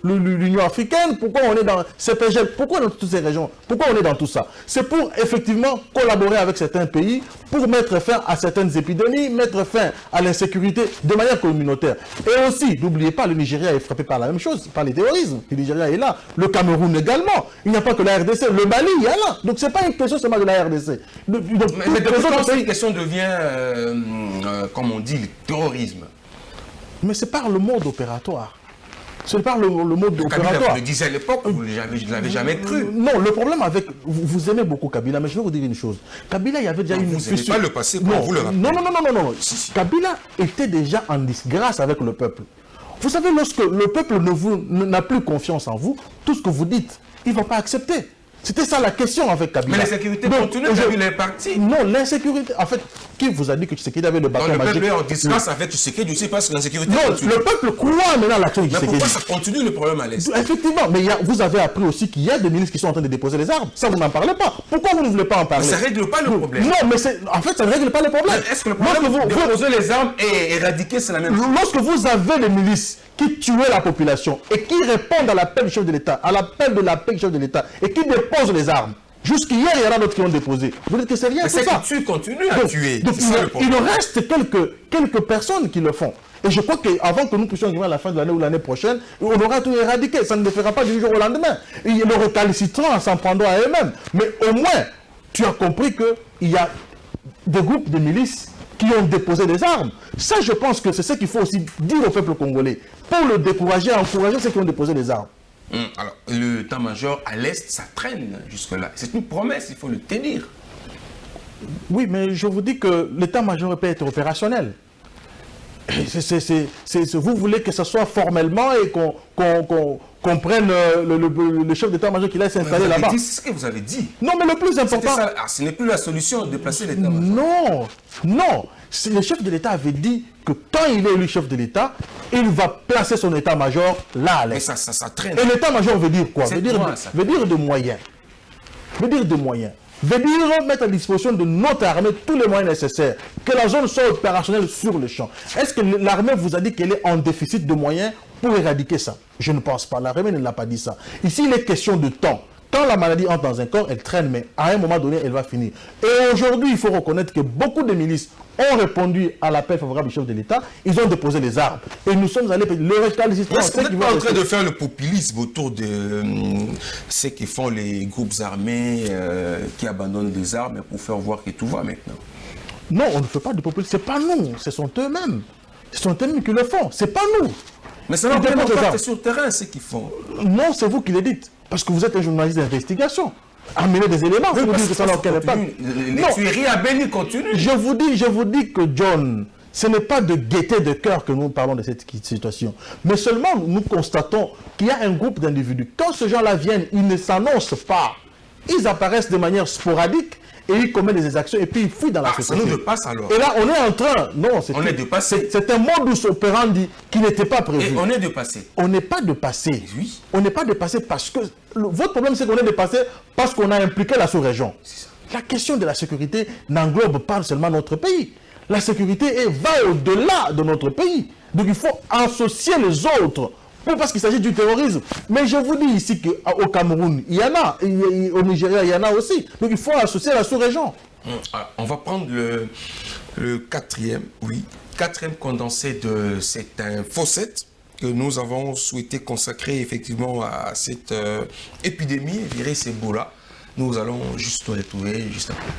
l'Union africaine? Pourquoi on est dans CPG? Pourquoi dans toutes ces régions? Pourquoi on est dans tout ça? C'est pour effectivement collaborer avec certains pays, pour mettre fin à certaines épidémies, mettre fin à l'insécurité de manière communautaire. Et aussi, n'oubliez pas, le Nigeria est frappé par la même chose, par les terrorismes. Le Nigeria est là, le Cameroun également. Il n'y a pas que la RDC, le Mali est là. Donc ce n'est pas une question seulement de la RDC. Mais quand cette question devient, comme on dit, le terrorisme. Mais c'est par le mode opératoire. C'est par le mode opératoire. Kabila, vous le disiez à l'époque, vous ne l'avez jamais cru. Non, le problème avec... Vous aimez beaucoup Kabila, mais je vais vous dire une chose. Kabila, il y avait déjà une... Vous n'aimez pas le passé, pour vous le rappeler. Non. Si. Kabila était déjà en disgrâce avec le peuple. Vous savez, lorsque le peuple n'a plus confiance en vous, tout ce que vous dites, il ne va pas accepter. C'était ça la question avec Kabila. Mais l'insécurité continue, Kabila est parti. Non, l'insécurité... En fait, qui vous a dit que Tshisekedi avait le bâton magique? Le peuple est en disgrâce avec Tshisekedi aussi parce que l'insécurité continue. Non, le peuple croit maintenant l'action de Tshisekedi. Mais pourquoi ça continue le problème à l'Est? Effectivement, mais vous avez appris aussi qu'il y a des ministres qui sont en train de déposer les armes. Ça, vous n'en parlez pas. Pourquoi vous ne voulez pas en parler? Mais ça ne règle pas le problème. Non, mais en fait, ça ne règle pas le problème. Est-ce que le problème de déposer les armes et éradiquer, c'est la même chose? Lorsque vous avez des milices qui tuaient la population et qui répondent à l'appel du chef de l'État, à l'appel de la paix du chef de l'État et qui déposent les armes, jusqu'hier, il y en a d'autres qui ont déposé. Vous dites que c'est rien, mais c'est ça. Tu continues à tuer. Donc il reste quelques personnes qui le font. Et je crois qu'avant que nous puissions arriver à la fin de l'année ou l'année prochaine, on aura tout éradiqué. Ça ne le fera pas du jour au lendemain. Et le récalcitrant s'en prendra à eux-mêmes. Mais au moins, tu as compris qu'il y a des groupes de milices qui ont déposé des armes. Ça, je pense que c'est ce qu'il faut aussi dire au peuple congolais. Pour le décourager, encourager ceux qui ont déposé des armes. Alors, le état-major à l'Est, ça traîne jusque-là. C'est une promesse, il faut le tenir. Oui, mais je vous dis que l'état-major peut être opérationnel. Vous voulez que ce soit formellement et qu'on prenne le chef d'état-major qui laisse s'installer là-bas. C'est ce que vous avez dit. Non, mais le plus important... ce n'est plus la solution de placer l'état-major. Non. Le chef de l'État avait dit que quand il est élu chef de l'État, il va placer son état-major là à l'Est. Mais ça traîne. Et l'état-major veut dire quoi? Veut dire de moyens. Veut dire mettre à disposition de notre armée tous les moyens nécessaires, que la zone soit opérationnelle sur le champ. Est-ce que l'armée vous a dit qu'elle est en déficit de moyens pour éradiquer ça? Je ne pense pas, l'armée ne l'a pas dit ça. Ici, il est question de temps. Quand la maladie entre dans un corps, elle traîne, mais à un moment donné, elle va finir. Et aujourd'hui, il faut reconnaître que beaucoup de milices ont répondu à l'appel favorable du chef de l'État. Ils ont déposé les armes. Et nous sommes allés... Est-ce qu'on n'est pas en train de faire le populisme autour de ceux qui font les groupes armés, qui abandonnent les armes pour faire voir que tout va maintenant? Non, on ne fait pas de populisme. Ce n'est pas nous, ce sont eux-mêmes. Ce sont eux-mêmes qui le font. Ce n'est pas nous. Mais c'est leur sur le terrain, ce qu'ils font. Non, c'est vous qui le dites. Parce que vous êtes un journaliste d'investigation. Amener des éléments. Vous dites que ça n'a aucun impact. Les tueries à Béni continuent. Je vous dis que John, ce n'est pas de gaieté de cœur que nous parlons de cette situation. Mais seulement nous constatons qu'il y a un groupe d'individus. Quand ces gens-là viennent, ils ne s'annoncent pas. Ils apparaissent de manière sporadique. Et ils commettent des exactions et puis ils fuient dans la société. Ça nous dépasse alors. Et là, on est en train... Non, on est dépassé. C'est un modus operandi qui n'était pas prévu. Et on est dépassé. On n'est pas dépassé. Oui. On n'est pas dépassé parce que... Votre problème, c'est qu'on est dépassé parce qu'on a impliqué la sous-région. La question de la sécurité n'englobe pas seulement notre pays. La sécurité va au-delà de notre pays. Donc il faut associer les autres. Parce qu'il s'agit du terrorisme. Mais je vous dis ici qu'au Cameroun, il y en a. Au Nigeria, il y en a aussi. Donc il faut associer la sous-région. On va prendre le quatrième condensé de cette info-7 que nous avons souhaité consacrer effectivement à cette épidémie, virus Ebola. Nous allons juste le retrouver juste après.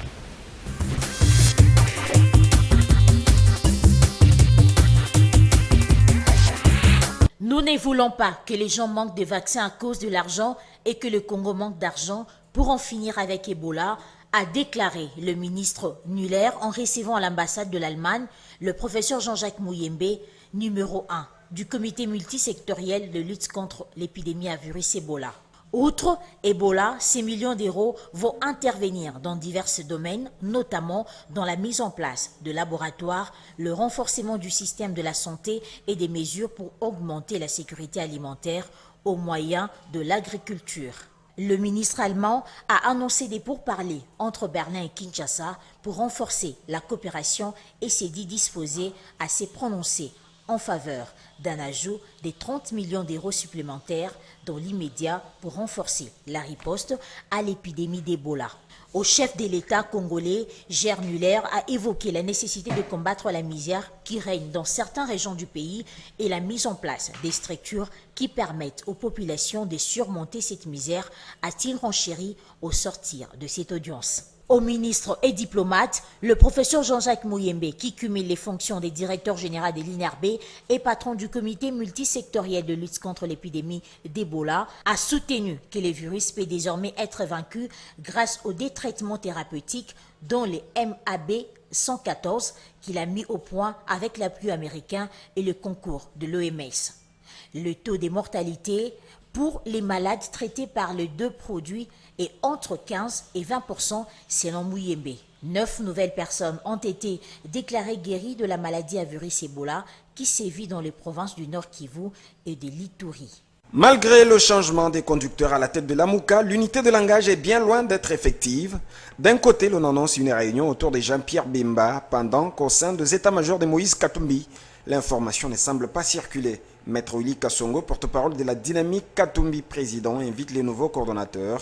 Nous ne voulons pas que les gens manquent de vaccins à cause de l'argent et que le Congo manque d'argent pour en finir avec Ebola, a déclaré le ministre Muller en recevant à l'ambassade de l'Allemagne le professeur Jean-Jacques Mouyembe, numéro 1 du comité multisectoriel de lutte contre l'épidémie à virus Ebola. Outre Ebola, ces millions d'euros vont intervenir dans divers domaines, notamment dans la mise en place de laboratoires, le renforcement du système de la santé et des mesures pour augmenter la sécurité alimentaire au moyen de l'agriculture. Le ministre allemand a annoncé des pourparlers entre Berlin et Kinshasa pour renforcer la coopération et s'est dit disposé à se prononcer en faveur d'un ajout des 30 millions d'euros supplémentaires dans l'immédiat pour renforcer la riposte à l'épidémie d'Ebola. Au chef de l'État congolais, Gerd Müller a évoqué la nécessité de combattre la misère qui règne dans certaines régions du pays et la mise en place des structures qui permettent aux populations de surmonter cette misère, a-t-il renchéri au sortir de cette audience. Au ministre et diplomate, le professeur Jean-Jacques Muyembe, qui cumule les fonctions de directeur général de l'INRB et patron du comité multisectoriel de lutte contre l'épidémie d'Ebola, a soutenu que le virus peut désormais être vaincu grâce au détraitement thérapeutique dont le MAB 114 qu'il a mis au point avec l'appui américain et le concours de l'OMS. Le taux de mortalité pour les malades traités par les deux produits est entre 15 et 20% selon Muyembe. 9 nouvelles personnes ont été déclarées guéries de la maladie à virus Ebola qui sévit dans les provinces du Nord Kivu et de l'Ituri. Malgré le changement des conducteurs à la tête de l'AMUCA, l'unité de langage est bien loin d'être effective. D'un côté, l'on annonce une réunion autour de Jean-Pierre Bemba, pendant qu'au sein des états-majors de Moïse Katumbi, l'information ne semble pas circuler. Maître Willy Kassongo, porte-parole de la dynamique Katumbi président, invite les nouveaux coordonnateurs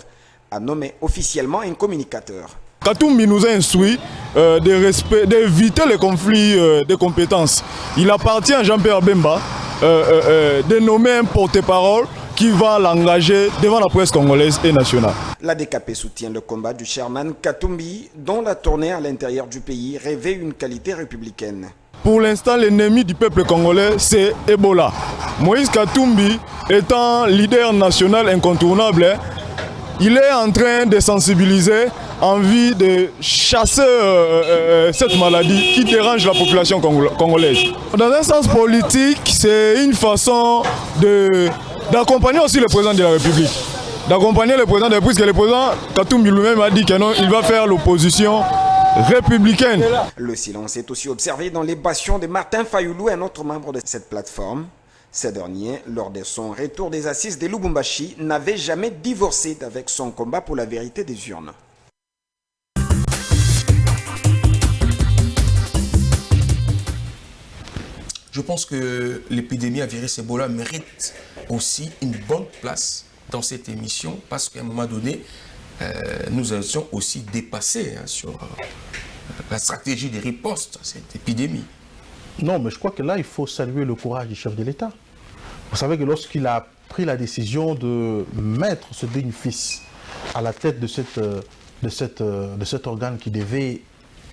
à nommer officiellement un communicateur. Katumbi nous a instruit d'éviter les conflits de compétences. Il appartient à Jean-Pierre Bemba de nommer un porte-parole qui va l'engager devant la presse congolaise et nationale. La DKP soutient le combat du chairman Katumbi, dont la tournée à l'intérieur du pays revêt une qualité républicaine. Pour l'instant, l'ennemi du peuple congolais, c'est Ebola. Moïse Katumbi étant leader national incontournable, il est en train de sensibiliser en vue de chasser cette maladie qui dérange la population congolaise. Dans un sens politique, c'est une façon d'accompagner aussi le président de la République. D'accompagner le président de la République, parce que le président Katumbi lui-même a dit qu'il va faire l'opposition républicaine. Le silence est aussi observé dans les bastions de Martin Fayoulou, un autre membre de cette plateforme. Ce dernier, lors de son retour des assises de Lubumbashi, n'avait jamais divorcé avec son combat pour la vérité des urnes. Je pense que l'épidémie à virus Ebola mérite aussi une bonne place dans cette émission parce qu'à un moment donné, nous avions aussi dépassé sur la stratégie de riposte à cette épidémie. Non, mais je crois que là, il faut saluer le courage du chef de l'État. Vous savez que lorsqu'il a pris la décision de mettre ce digne fils à la tête de cet organe qui devait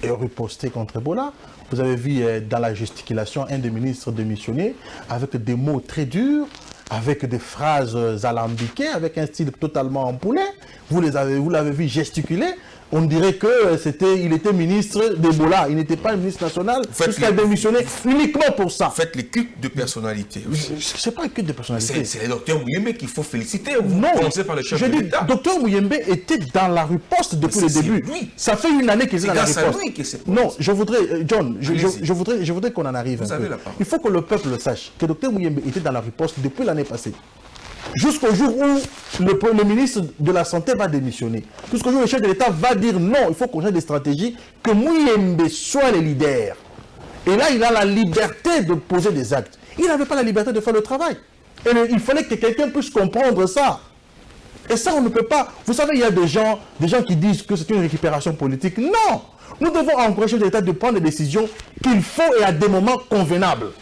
riposter contre Ebola, vous avez vu dans la gesticulation un des ministres démissionner avec des mots très durs, avec des phrases alambiquées, avec un style totalement ampoulé. Vous l'avez vu gesticuler. On dirait qu'il était ministre d'Ebola. Il n'était pas ministre national. Puisqu'il a démissionné uniquement pour ça. Faites les cultes de personnalité. Ce n'est pas un culte de personnalité. C'est le docteur Muyembe qu'il faut féliciter. Non, commencez par le chef de l'État. Docteur Muyembe était dans la riposte depuis le début. Ça fait une année qu'il est dans la riposte. Non, je voudrais, John, je voudrais qu'on en arrive un peu. Il faut que le peuple le sache, que docteur Muyembe était dans la riposte depuis l'année passée. Jusqu'au jour où le ministre de la Santé va démissionner. Jusqu'au jour où le chef de l'État va dire non, il faut qu'on ait des stratégies, que Muyembe soit le leader. Et là, il a la liberté de poser des actes. Il n'avait pas la liberté de faire le travail. Et il fallait que quelqu'un puisse comprendre ça. Et ça, on ne peut pas... Vous savez, il y a des gens qui disent que c'est une récupération politique. Non! Nous devons encourager l'État de prendre des décisions qu'il faut et à des moments convenables.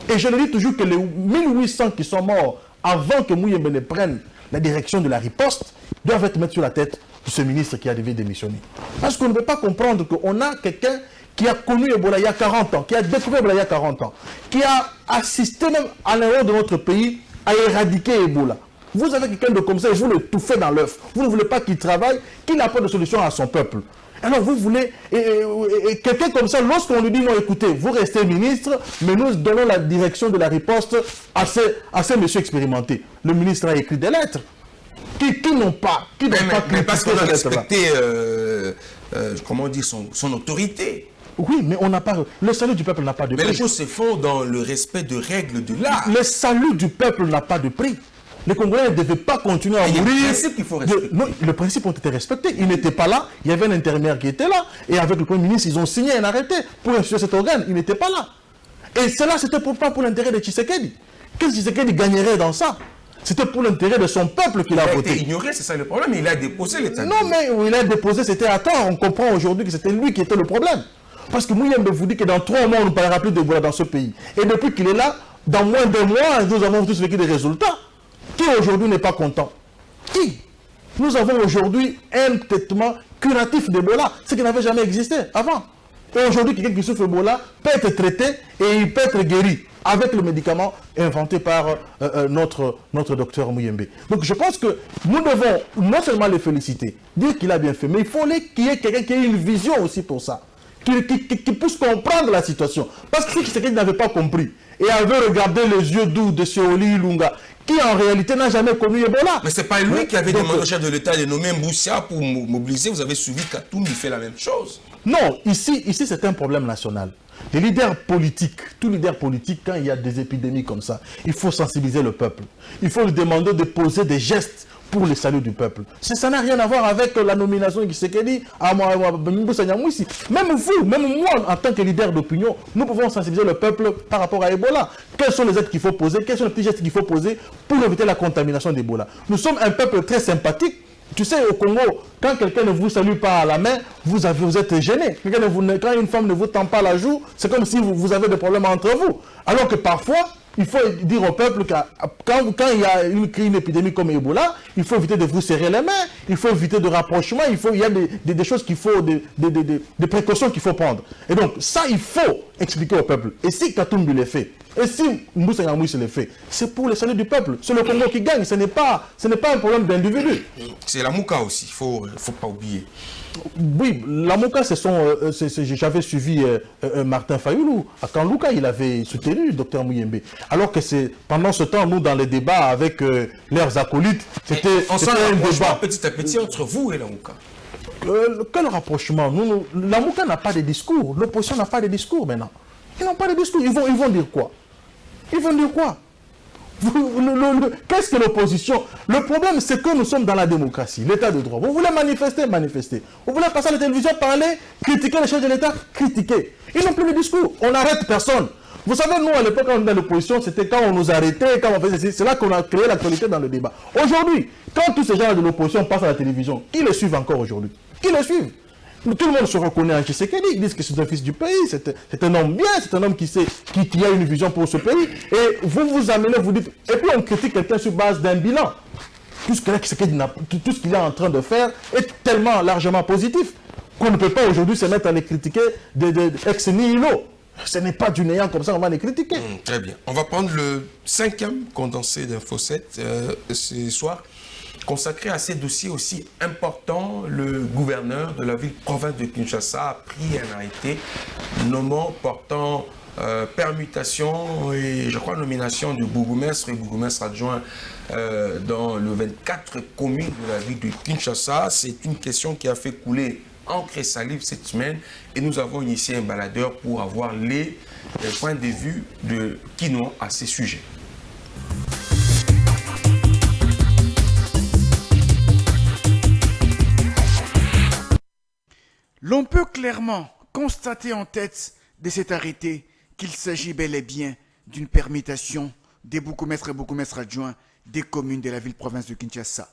Et je le dis toujours que les 1800 qui sont morts avant que Muyembe ne prenne la direction de la riposte, doivent être mis sur la tête de ce ministre qui a dû démissionner. Parce qu'on ne peut pas comprendre qu'on a quelqu'un qui a connu Ebola il y a 40 ans, qui a découvert Ebola il y a 40 ans, qui a assisté même à l'erreur de notre pays à éradiquer Ebola. Vous avez quelqu'un de comme ça et vous le touffez dans l'œuf. Vous ne voulez pas qu'il travaille, qu'il apporte de solution à son peuple. Alors vous voulez, et quelqu'un comme ça, lorsqu'on lui dit non, écoutez, vous restez ministre, mais nous donnons la direction de la riposte à ces messieurs expérimentés. Le ministre a écrit des lettres qui n'ont pas... Mais parce qu'on a respecté, comment dire, son autorité. Oui, mais on n'a pas... Le salut du peuple n'a pas de prix. Mais les choses se font dans le respect de règles de l'art. Le salut du peuple n'a pas de prix. Les Congolais ne devaient pas continuer à mourir. Il y a des principes qu'il faut respecter. Non, les principes ont été respectés. Ils n'étaient pas là. Il y avait un intérimaire qui était là. Et avec le Premier ministre, ils ont signé un arrêté pour instituer cet organe. Il n'était pas là. Et cela, c'était pas pour l'intérêt de Tshisekedi. Qu'est-ce que Tshisekedi gagnerait dans ça? C'était pour l'intérêt de son peuple qu'il a voté. Il a été ignoré, c'est ça le problème. Il a déposé l'État. Non, mais il a déposé, c'était à tort. On comprend aujourd'hui que c'était lui qui était le problème. Parce que Mouyembe vous dit que dans 3 mois, on ne parlera plus d'Ebola dans ce pays. Et depuis qu'il est là, dans moins d'1 mois, nous avons tous vécu des résultats. Qui aujourd'hui n'est pas content? Qui? Nous avons aujourd'hui un traitement curatif d'Ebola, ce qui n'avait jamais existé avant. Et aujourd'hui, quelqu'un qui souffre d'Ebola peut être traité et il peut être guéri avec le médicament inventé par notre docteur Mouyembe. Donc je pense que nous devons non seulement les féliciter, dire qu'il a bien fait, mais il faut qu'il y ait quelqu'un qui ait une vision aussi pour ça, qui puisse comprendre la situation. Parce que si quelqu'un n'avait pas compris et avait regardé les yeux doux de Seoli Ilunga, qui en réalité n'a jamais connu Ebola. Mais ce n'est pas lui qui avait demandé au chef de l'État de nommer Mboussia pour mobiliser. Vous avez suivi Katoum, il fait la même chose. Non, ici c'est un problème national. Les leaders politiques, tous leaders politiques, quand il y a des épidémies comme ça, il faut sensibiliser le peuple. Il faut lui demander de poser des gestes pour le salut du peuple. Ça n'a rien à voir avec la nomination de Tshisekedi à Moussa. Même vous, même moi, en tant que leader d'opinion, nous pouvons sensibiliser le peuple par rapport à Ebola. Quels sont les actes qu'il faut poser, quels sont les petits gestes qu'il faut poser pour éviter la contamination d'Ebola. Nous sommes un peuple très sympathique. Tu sais, au Congo, quand quelqu'un ne vous salue pas à la main, vous êtes gêné. Quand une femme ne vous tend pas la joue, c'est comme si vous avez des problèmes entre vous. Alors que parfois, il faut dire au peuple que quand il y a une épidémie comme Ebola, il faut éviter de vous serrer les mains, il faut éviter de rapprochement, il y a des choses qu'il faut, des précautions qu'il faut prendre. Et donc, ça, il faut expliquer au peuple. Et si Katumbi le fait, et si Moussa Nyamouisse le fait, c'est pour le salut du peuple. C'est le Congo qui gagne, ce n'est pas un problème d'individu. C'est la Mouka aussi, il ne faut pas oublier. Oui, la Mouka, j'avais suivi Martin Fayoulou. Quand Luka, il avait soutenu le docteur Mouyembe. Alors que pendant ce temps, nous, dans les débats avec leurs acolytes, c'était un débat petit à petit entre vous et la Mouka. Quel rapprochement? La Mouka n'a pas de discours. L'opposition n'a pas de discours maintenant. Ils n'ont pas de discours. Ils vont dire quoi? Ils vont dire quoi? Qu'est-ce que l'opposition? Le problème, c'est que nous sommes dans la démocratie, l'état de droit. Vous voulez manifester, manifester. Vous voulez passer à la télévision, parler, critiquer les chefs de l'État, critiquer. Ils n'ont plus de discours. On n'arrête personne. Vous savez, nous, à l'époque, quand on était dans l'opposition, c'était quand on nous arrêtait, quand on faisait... C'est là qu'on a créé l'actualité dans le débat. Aujourd'hui, quand tous ces gens de l'opposition passent à la télévision, qui les suivent encore aujourd'hui? Qui les suivent? Tout le monde se reconnaît en Tshisekedi, ils disent que c'est un fils du pays, c'est un homme bien, c'est un homme qui a une vision pour ce pays. Et vous vous amenez, vous dites, et puis on critique quelqu'un sur base d'un bilan. Tout ce qu'il est en train de faire est tellement largement positif qu'on ne peut pas aujourd'hui se mettre à les critiquer ex nihilo. Ce n'est pas du néant comme ça, on va les critiquer. Très bien. On va prendre le 5e condensé d'Info 7 ce soir. Consacré à ces dossiers aussi importants, le gouverneur de la ville-province de Kinshasa a pris un arrêté nommant portant permutation et je crois nomination du bourgmestre et bourgmestre adjoint dans le 24 communes de la ville de Kinshasa. C'est une question qui a fait couler encre et salive cette semaine et nous avons initié un baladeur pour avoir les points de vue de Kino à ces sujets. L'on peut clairement constater en tête de cet arrêté qu'il s'agit bel et bien d'une permutation des bourgmestres et bourgmestres adjoints des communes de la ville-province de Kinshasa,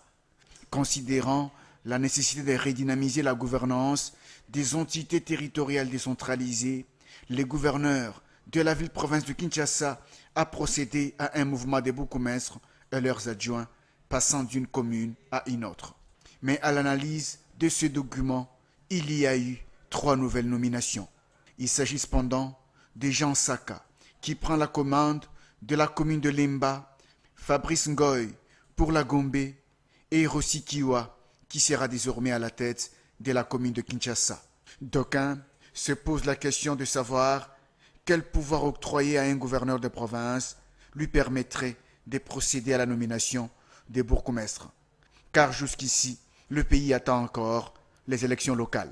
considérant la nécessité de redynamiser la gouvernance des entités territoriales décentralisées. Les gouverneurs de la ville-province de Kinshasa a procédé à un mouvement des bourgmestres et leurs adjoints passant d'une commune à une autre. Mais à l'analyse de ce document, il y a eu 3 nouvelles nominations. Il s'agit cependant de Jean Saka, qui prend la commande de la commune de Lemba, Fabrice Ngoy pour la Gombe et Rossi Kiwa, qui sera désormais à la tête de la commune de Kinshasa. D'aucuns se posent la question de savoir quel pouvoir octroyer à un gouverneur de province lui permettrait de procéder à la nomination des bourgmestres. Car jusqu'ici, le pays attend encore les élections locales.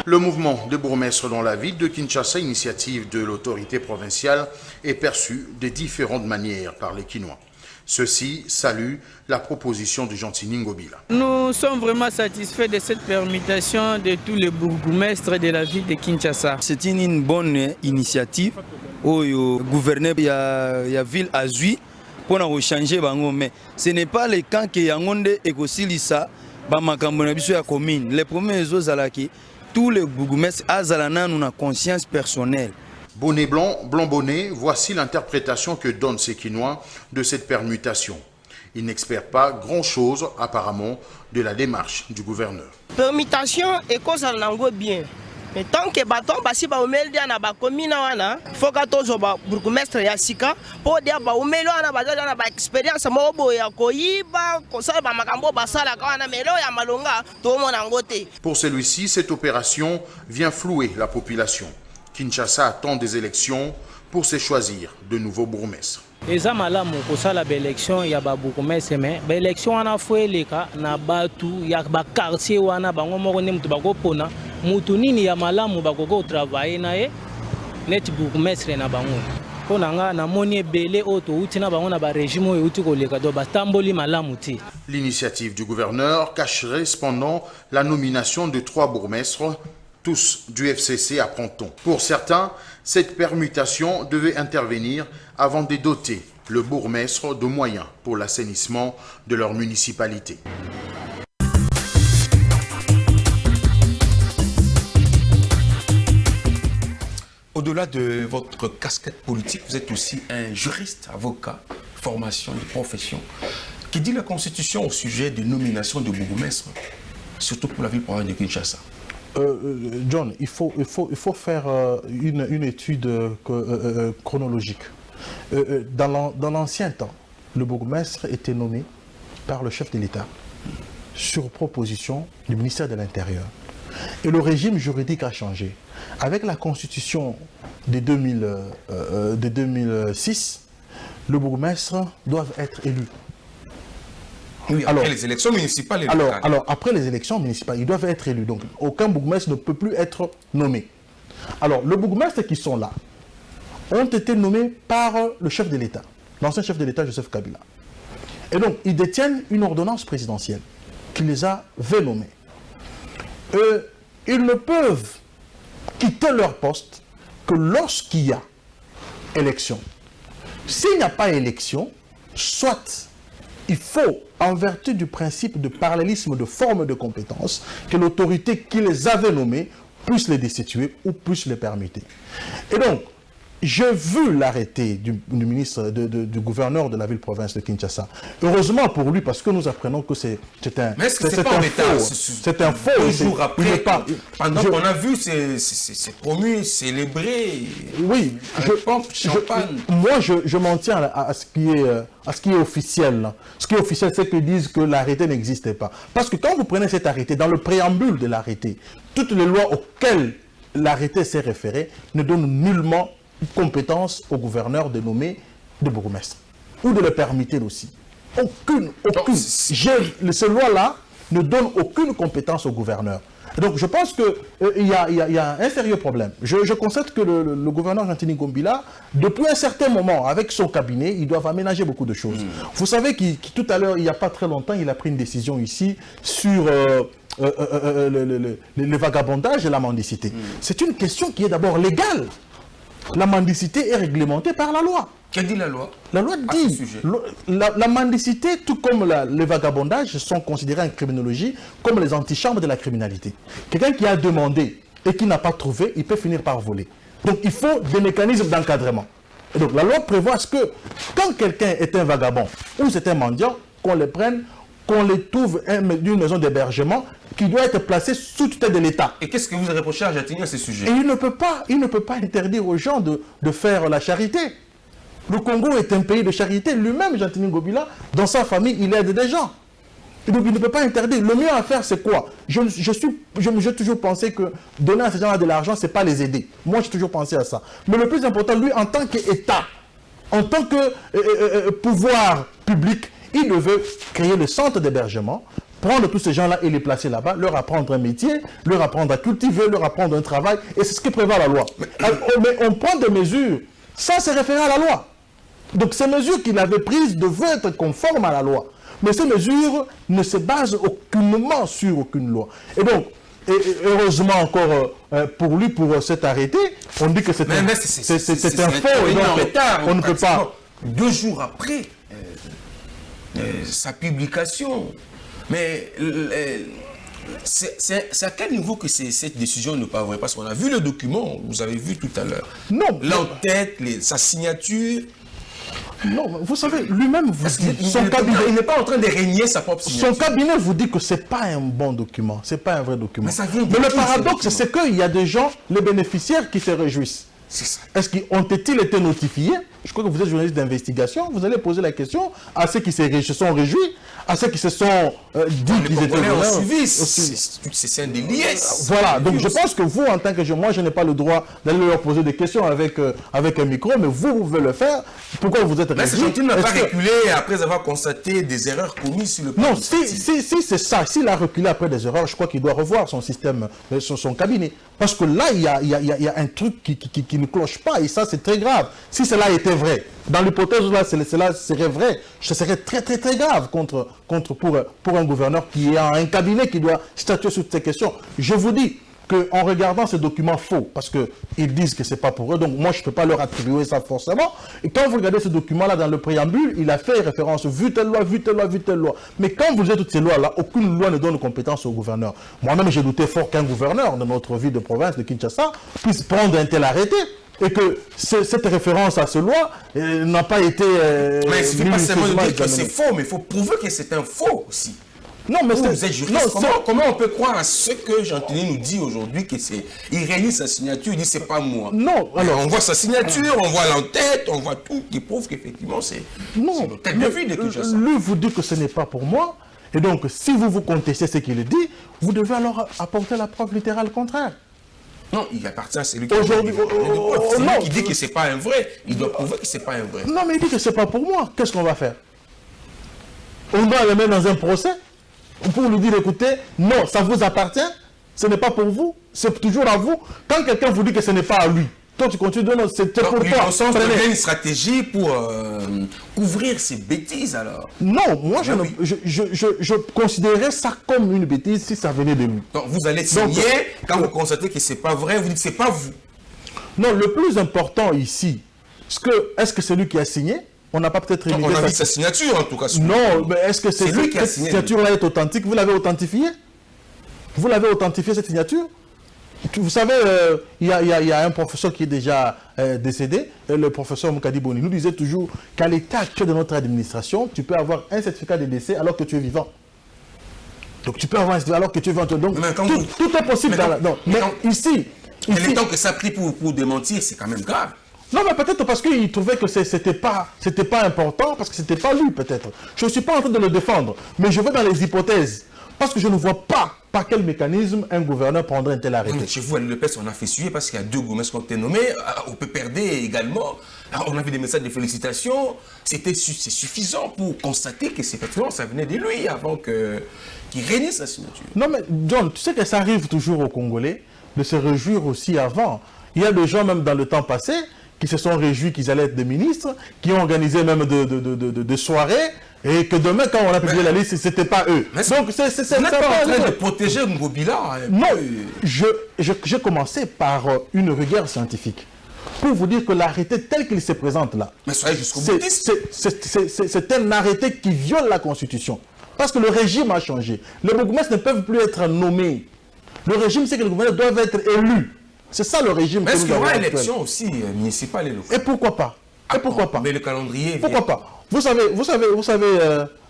Le mouvement des bourgmestres dans la ville de Kinshasa, initiative de l'autorité provinciale, est perçu de différentes manières par les Kinois. Ceux-ci saluent la proposition de Gentini Ngobila. Nous sommes vraiment satisfaits de cette permutation de tous les bourgmestres de la ville de Kinshasa. C'est une bonne initiative où le gouverneur de la ville a joué pour changer. Mais ce n'est pas le cas que Yangonde et Kosilisa, la commune. Les premiers jours, tous les bourgmestres ont conscience personnelle. Bonnet blanc, blanc bonnet, voici l'interprétation que donnent ces Kinois de cette permutation. Ils n'espèrent pas grand-chose apparemment de la démarche du gouverneur. Permutation est cause en bien. Mais tant que bâton basi ba umeli na ba commune wana faut que tozo ba bourgmestre ya sika pour dia ba umeli wana ba na ba expérience mo boya koyiba ko sala ba makambo basala ka wana melo ya malonga to mona ngote. Pour celui-ci, cette opération vient flouer la population. Kinshasa attend des élections pour se choisir de nouveaux bourgmestres. Eza malamu kosala ba élection ya ba bourgmestre mais ba élection wana fo eleka na batu ya ba quartier wana bango moko ne mutu bakopona mutu nini ya malamu bakoko travailler na ye net bourgmestre na bango pona nga na moni ebele oto uti na bango na ba régime oyo uti koleka do batamboli malamu ti. L'initiative du gouverneur cacherait cependant la nomination de 3 bourgmestres, tous du FCC à Pronton. Pour certains, cette permutation devait intervenir avant de doter le bourgmestre de moyens pour l'assainissement de leur municipalité. Au-delà de votre casquette politique, vous êtes aussi un juriste, avocat, formation de profession. Qui dit la Constitution au sujet de nomination de bourgmestre, surtout pour la ville province de Kinshasa? John, il faut faire une étude chronologique. Dans l'ancien temps, le bourgmestre était nommé par le chef de l'État sur proposition du ministère de l'Intérieur. Et le régime juridique a changé. Avec la constitution de 2006, le bourgmestre doit être élu. Oui, après les élections municipales et locales. Alors, après les élections municipales, ils doivent être élus. Donc, aucun bourgmestre ne peut plus être nommé. Alors, les bourgmestres qui sont là ont été nommés par le chef de l'État, l'ancien chef de l'État, Joseph Kabila. Et donc, ils détiennent une ordonnance présidentielle qui les avait nommés. Ils ne peuvent quitter leur poste que lorsqu'il y a élection. S'il n'y a pas élection, soit il faut, en vertu du principe de parallélisme de forme de compétence, que l'autorité qui les avait nommés puisse les destituer ou puisse les permuter. Et donc, j'ai vu l'arrêté du ministre, du gouverneur de la ville-province de Kinshasa. Heureusement pour lui, parce que nous apprenons que c'est un Mais est-ce que c'est pas en état? C'est un faux. 2 jours après, pendant qu'on a vu c'est promu, célébré. Oui, moi je m'en tiens à ce qui est officiel. Là. Ce qui est officiel, c'est qu'ils disent que l'arrêté n'existait pas. Parce que quand vous prenez cet arrêté, dans le préambule de l'arrêté, toutes les lois auxquelles l'arrêté s'est référé ne donnent nullement compétence au gouverneur de nommer des bourgmestres ou de le permettre aussi. Aucune. Ces lois-là ne donnent aucune compétence au gouverneur. Donc je pense qu'il y a un sérieux problème. Je constate que le gouverneur Gentini Ngobila, depuis un certain moment, avec son cabinet, ils doivent aménager beaucoup de choses. Vous savez que tout à l'heure, il n'y a pas très longtemps, il a pris une décision ici sur le vagabondage et la mendicité. C'est une question qui est d'abord légale. La mendicité est réglementée par la loi. Que dit la loi? La loi dit, la mendicité, tout comme le vagabondage, sont considérés en criminologie comme les antichambres de la criminalité. Quelqu'un qui a demandé et qui n'a pas trouvé, il peut finir par voler. Donc il faut des mécanismes d'encadrement. Et donc la loi prévoit que quand quelqu'un est un vagabond ou c'est un mendiant, qu'on les prenne, qu'on les trouve d'une maison d'hébergement qui doit être placée sous tutelle de l'État. Et qu'est-ce que vous reprochez à Gentini à ce sujet? Et il ne peut pas interdire aux gens de faire la charité. Le Congo est un pays de charité. Lui-même, Gentini Ngobila, dans sa famille, il aide des gens. Et donc il ne peut pas interdire. Le mieux à faire, c'est quoi? J'ai toujours pensé que donner à ces gens-là de l'argent, ce n'est pas les aider. Moi, j'ai toujours pensé à ça. Mais le plus important, lui, en tant qu'État, en tant que pouvoir public, il devait créer le centre d'hébergement, prendre tous ces gens-là et les placer là-bas, leur apprendre un métier, leur apprendre à cultiver, leur apprendre un travail, et c'est ce qui prévaut la loi. Mais on prend des mesures sans se référer à la loi. Donc ces mesures qu'il avait prises devaient être conformes à la loi. Mais ces mesures ne se basent aucunement sur aucune loi. Et donc, heureusement encore pour lui, pour cet arrêté, on dit que c'est un faux, et donc on ne peut pas... 2 jours après sa publication, mais c'est à quel niveau que cette décision n'est pas vraie? Parce qu'on a vu le document, vous avez vu tout à l'heure. Non. L'entête, sa signature. Non, vous savez, lui-même vous dit, son cabinet, il n'est pas en train de régner sa propre signature. Son cabinet vous dit que ce n'est pas un bon document, ce n'est pas un vrai document. Mais le paradoxe, c'est qu'il y a des gens, les bénéficiaires, qui se réjouissent. Est-ce qu'ils été notifiés? Je crois que vous êtes journaliste d'investigation, vous allez poser la question à ceux qui se sont réjouis, à ceux qui se sont dit qu'ils étaient suivis. C'est un délit. Voilà, donc je pense que vous, en tant que moi, je n'ai pas le droit d'aller leur poser des questions avec un micro, mais vous pouvez le faire. Pourquoi vous êtes réjoui? Mais c'est gentil, n'a pas reculé après avoir constaté des erreurs commises sur le plan. Non, si c'est ça, s'il a reculé après des erreurs, je crois qu'il doit revoir son système, son cabinet. Parce que là, il y a un truc qui ne cloche pas, et ça, c'est très grave. Si cela était vrai, dans l'hypothèse où là, cela serait vrai, ce serait très très très grave pour un gouverneur qui a un cabinet qui doit statuer sur ces questions. Je vous dis qu'en regardant ces documents faux, parce qu'ils disent que ce n'est pas pour eux, donc moi je ne peux pas leur attribuer ça forcément, et quand vous regardez ce document-là dans le préambule, il a fait référence, vu telle loi, vu telle loi, vu telle loi. Mais quand vous avez toutes ces lois-là, aucune loi ne donne compétence au gouverneur. Moi-même, j'ai douté fort qu'un gouverneur de notre ville de province, de Kinshasa, puisse prendre un tel arrêté. Et que cette référence à ce loi n'a pas été... mais il ne suffit pas seulement de dire que c'est faux, mais il faut prouver que c'est un faux aussi. Non, mais vous êtes juriste. Comment on peut croire à ce que Jean-Denis nous dit aujourd'hui qu'il réunit sa signature, il dit c'est pas moi. Non, alors on voit sa signature, on voit l'entête, on voit tout qui prouve qu'effectivement c'est l'hôtel de ville de Kinshasa. Lui vous dit que ce n'est pas pour moi, et donc si vous contestez ce qu'il dit, vous devez alors apporter la preuve littérale contraire. Non, il appartient à celui qui dit que ce n'est pas un vrai. Il doit prouver que ce n'est pas un vrai. Non, mais il dit que ce n'est pas pour moi. Qu'est-ce qu'on va faire? On doit le mettre dans un procès pour lui dire, écoutez, non, ça vous appartient, ce n'est pas pour vous, c'est toujours à vous. Quand quelqu'un vous dit que ce n'est pas à lui, toi tu continues de dire, c'est pour toi. Il y a une stratégie pour couvrir ces bêtises alors. Non, moi je considérais ça comme une bêtise si ça venait de lui. Donc vous allez signer, quand vous constatez que ce n'est pas vrai, vous dites que ce n'est pas vous. Non, le plus important ici, est-ce que c'est lui qui a signé? On n'a pas peut-être imité on a vu sa signature en tout cas. Non, mais est-ce que cette signature-là est authentique? Vous l'avez authentifiée? Vous l'avez authentifiée cette signature? Vous savez, il y a un professeur qui est déjà décédé, le professeur Moukadi Boni, nous disait toujours qu'à l'état actuel de notre administration, tu peux avoir un certificat de décès alors que tu es vivant. Donc tu peux avoir un certificat alors que tu es vivant. Donc tout est possible. Mais ici... le temps que ça a pris pour démentir, c'est quand même grave. Non, mais peut-être parce qu'il trouvait que c'était pas important, parce que c'était pas lui, peut-être. Je ne suis pas en train de le défendre, mais je vais dans les hypothèses. Parce que je ne vois pas par quel mécanisme un gouverneur prendrait un tel arrêté. Mais chez vous, à l'UPS, on a fait suivre parce qu'il y a 2 gouverneurs qui ont été nommés. Au PPRD également. Alors, on a vu des messages de félicitations. C'est suffisant pour constater que effectivement ça venait de lui avant qu'il réunisse sa signature. Non, mais John, tu sais que ça arrive toujours aux Congolais de se réjouir aussi avant. Il y a des gens, même dans le temps passé, qui se sont réjouis qu'ils allaient être des ministres, qui ont organisé même de soirées, et que demain, quand on a publié la liste, ce n'était pas eux. Donc, c'est pas en train de protéger Ngobila. Non, j'ai commencé par une rigueur scientifique. Pour vous dire que l'arrêté tel qu'il se présente là, c'est un arrêté qui viole la Constitution. Parce que le régime a changé. Les bourgmestres ne peuvent plus être nommés. Le régime, c'est que les gouverneurs doivent être élus. C'est ça le régime. Mais est-ce qu'il y aura élection aussi municipale et locale? Et pourquoi pas? Et pourquoi pas? Mais le calendrier... Pourquoi pas? Vous savez,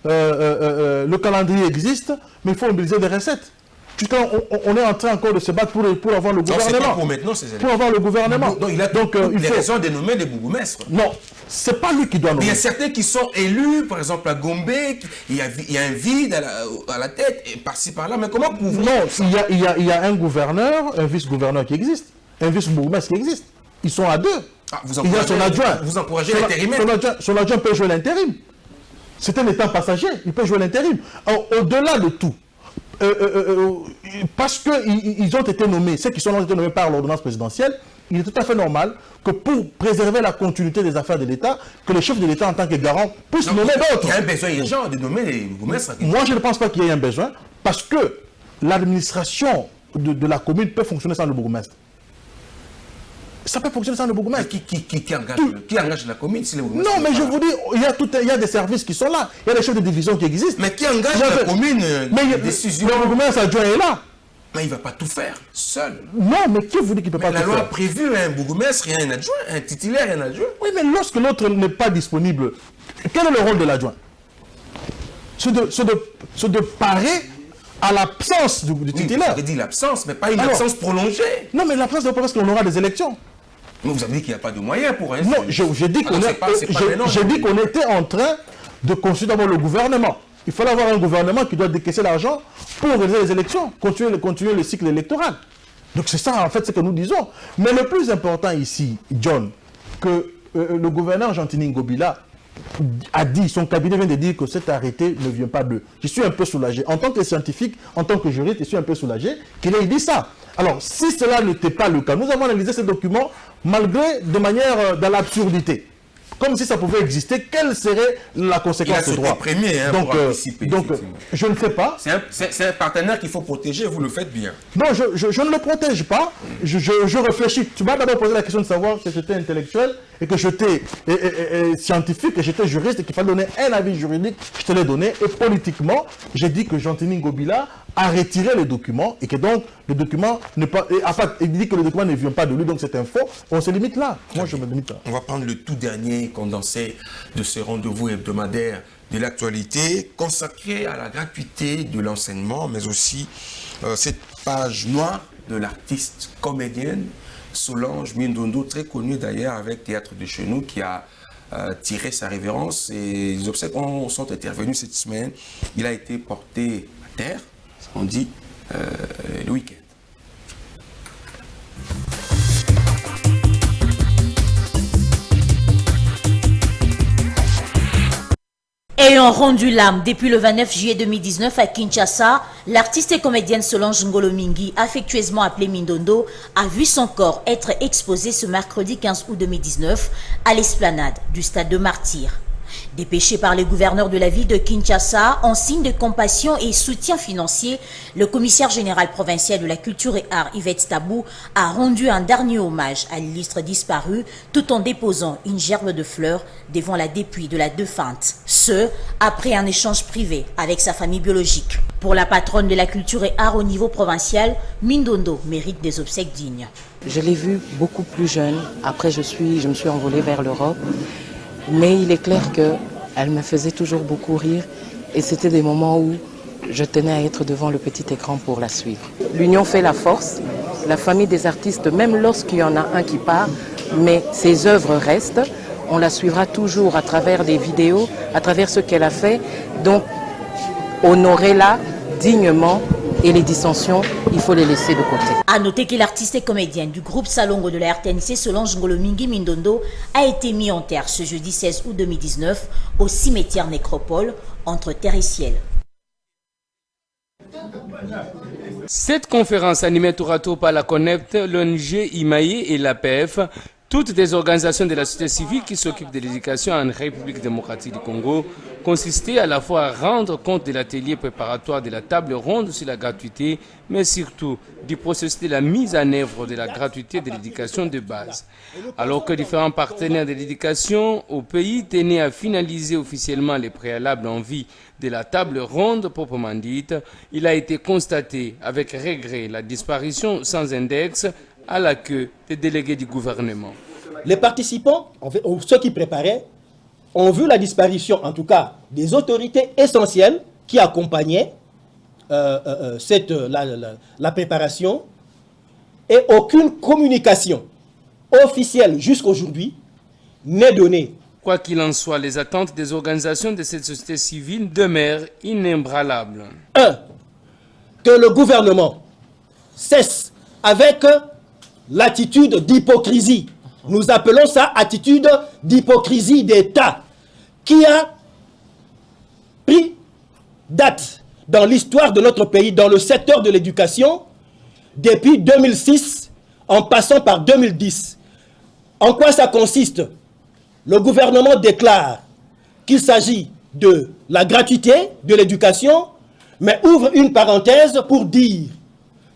le calendrier existe, mais il faut mobiliser des recettes. On est en train encore de se battre pour avoir le gouvernement. C'est pas pour maintenant ces élections. Pour avoir le gouvernement. Donc il a raison de nommer les bourgmestres. Non, c'est pas lui qui doit nommer. Il y a certains qui sont élus, par exemple à Gombe, il y a un vide à la tête, et par-ci par-là, mais comment couvrir? Non, il y a un gouverneur, un vice-gouverneur qui existe, un vice-bourgmestre qui existe. Ils sont à 2. Il y a son adjoint. Vous encouragez l'intérim. Son adjoint peut jouer l'intérim. C'est un état passager, il peut jouer l'intérim. Au-delà de tout, parce qu'ils ont été nommés, ceux qui sont été nommés par l'ordonnance présidentielle, il est tout à fait normal que pour préserver la continuité des affaires de l'État, que le chef de l'État en tant que garant puisse nommer d'autres. Il y a un besoin urgent de nommer les bourgmestres. Moi, je ne pense pas qu'il y ait un besoin, parce que l'administration de la commune peut fonctionner sans le bourgmestre. Ça peut fonctionner sans le bourgmestre. Qui engage la commune si le bourgmestre? Non, mais je vous dis, il y a des services qui sont là. Il y a des chefs de division qui existent. Mais qui engage la commune? Mais le bourgmestre adjoint est là. Mais il ne va pas tout faire seul. Non, mais qui vous dit qu'il ne peut pas tout faire? La loi a prévu un bourgmestre et un adjoint, un titulaire et un adjoint. Oui, mais lorsque l'autre n'est pas disponible, quel est le rôle de l'adjoint? C'est de parer à l'absence du titulaire. Vous avez dit l'absence, mais pas une absence prolongée. Non, mais l'absence ne veut pas parce qu'on aura des élections. Mais vous avez dit qu'il n'y a pas de moyens pour un... Non, j'ai dit qu'on était en train de consulter d'abord le gouvernement. Il fallait avoir un gouvernement qui doit décaisser l'argent pour organiser les élections, continuer le cycle électoral. Donc c'est ça en fait ce que nous disons. Mais le plus important ici, John, que le gouverneur Jean-Tini Ngobila a dit, son cabinet vient de dire que cet arrêté ne vient pas d'eux. Je suis un peu soulagé. En tant que scientifique, en tant que juriste, je suis un peu soulagé qu'il ait dit ça. Alors, si cela n'était pas le cas, nous avons analysé ces documents malgré de manière dans l'absurdité. Comme si ça pouvait exister, quelle serait la conséquence de droit? Donc, je ne sais pas. C'est un partenaire qu'il faut protéger, vous le faites bien. Non, je ne le protège pas. Je réfléchis. Tu m'as d'abord posé la question de savoir que j'étais intellectuel et que j'étais scientifique et j'étais juriste et qu'il fallait donner un avis juridique. Je te l'ai donné. Et politiquement, j'ai dit que Jean-Tini Ngobila a retiré le document et que donc le document ne pas. Il dit que le document ne vient pas de lui, donc c'est un faux. On se limite là. Moi, je me limite là. On va prendre le tout dernier condensé de ce rendez-vous hebdomadaire de l'actualité consacré à la gratuité de l'enseignement, mais aussi cette page noire de l'artiste comédienne Solange Mindondo, très connue d'ailleurs avec Théâtre de Chez Nous, qui a tiré sa révérence. Et les obsèques sont intervenus cette semaine. Il a été porté à terre, on dit, le week-end. Ayant rendu l'âme depuis le 29 juillet 2019 à Kinshasa, l'artiste et comédienne Solange Ngolo-Mingi, affectueusement appelée Mindondo, a vu son corps être exposé ce mercredi 15 août 2019 à l'esplanade du stade de Martyrs. Dépêché par le gouverneur de la ville de Kinshasa, en signe de compassion et soutien financier, le commissaire général provincial de la culture et arts, Yvette Tabou, a rendu un dernier hommage à l'illustre disparu tout en déposant une gerbe de fleurs devant la dépouille de la défunte. Ce, après un échange privé avec sa famille biologique. Pour la patronne de la culture et arts au niveau provincial, Mindondo mérite des obsèques dignes. Je l'ai vue beaucoup plus jeune. Après, je me suis envolée vers l'Europe. Mais il est clair qu'elle me faisait toujours beaucoup rire et c'était des moments où je tenais à être devant le petit écran pour la suivre. L'union fait la force, la famille des artistes, même lorsqu'il y en a un qui part, mais ses œuvres restent, on la suivra toujours à travers des vidéos, à travers ce qu'elle a fait. Donc, honorez-la dignement. Et les dissensions, il faut les laisser de côté. A noter que l'artiste et comédienne du groupe Salongo de la RTNC, Solange Ngolo-Mingi Mindondo, a été mis en terre ce jeudi 16 août 2019 au cimetière Nécropole entre terre et ciel. Cette conférence animée tour à tour par la CONEPT, l'ONG IMAI et l'APF, toutes des organisations de la société civile qui s'occupent de l'éducation en République démocratique du Congo, consistait à la fois à rendre compte de l'atelier préparatoire de la table ronde sur la gratuité, mais surtout du processus de la mise en œuvre de la gratuité de l'éducation de base. Alors que différents partenaires de l'éducation au pays tenaient à finaliser officiellement les préalables en vue de la table ronde proprement dite, il a été constaté avec regret la disparition sans index à la queue des délégués du gouvernement. Les participants, ceux qui préparaient, ont vu la disparition, en tout cas, des autorités essentielles qui accompagnaient la préparation et aucune communication officielle jusqu'aujourd'hui n'est donnée. Quoi qu'il en soit, les attentes des organisations de cette société civile demeurent inébranlables. 1. Que le gouvernement cesse avec l'attitude d'hypocrisie. Nous appelons ça attitude d'hypocrisie d'État qui a pris date dans l'histoire de notre pays, dans le secteur de l'éducation, depuis 2006, en passant par 2010. En quoi ça consiste? Le gouvernement déclare qu'il s'agit de la gratuité de l'éducation, mais ouvre une parenthèse pour dire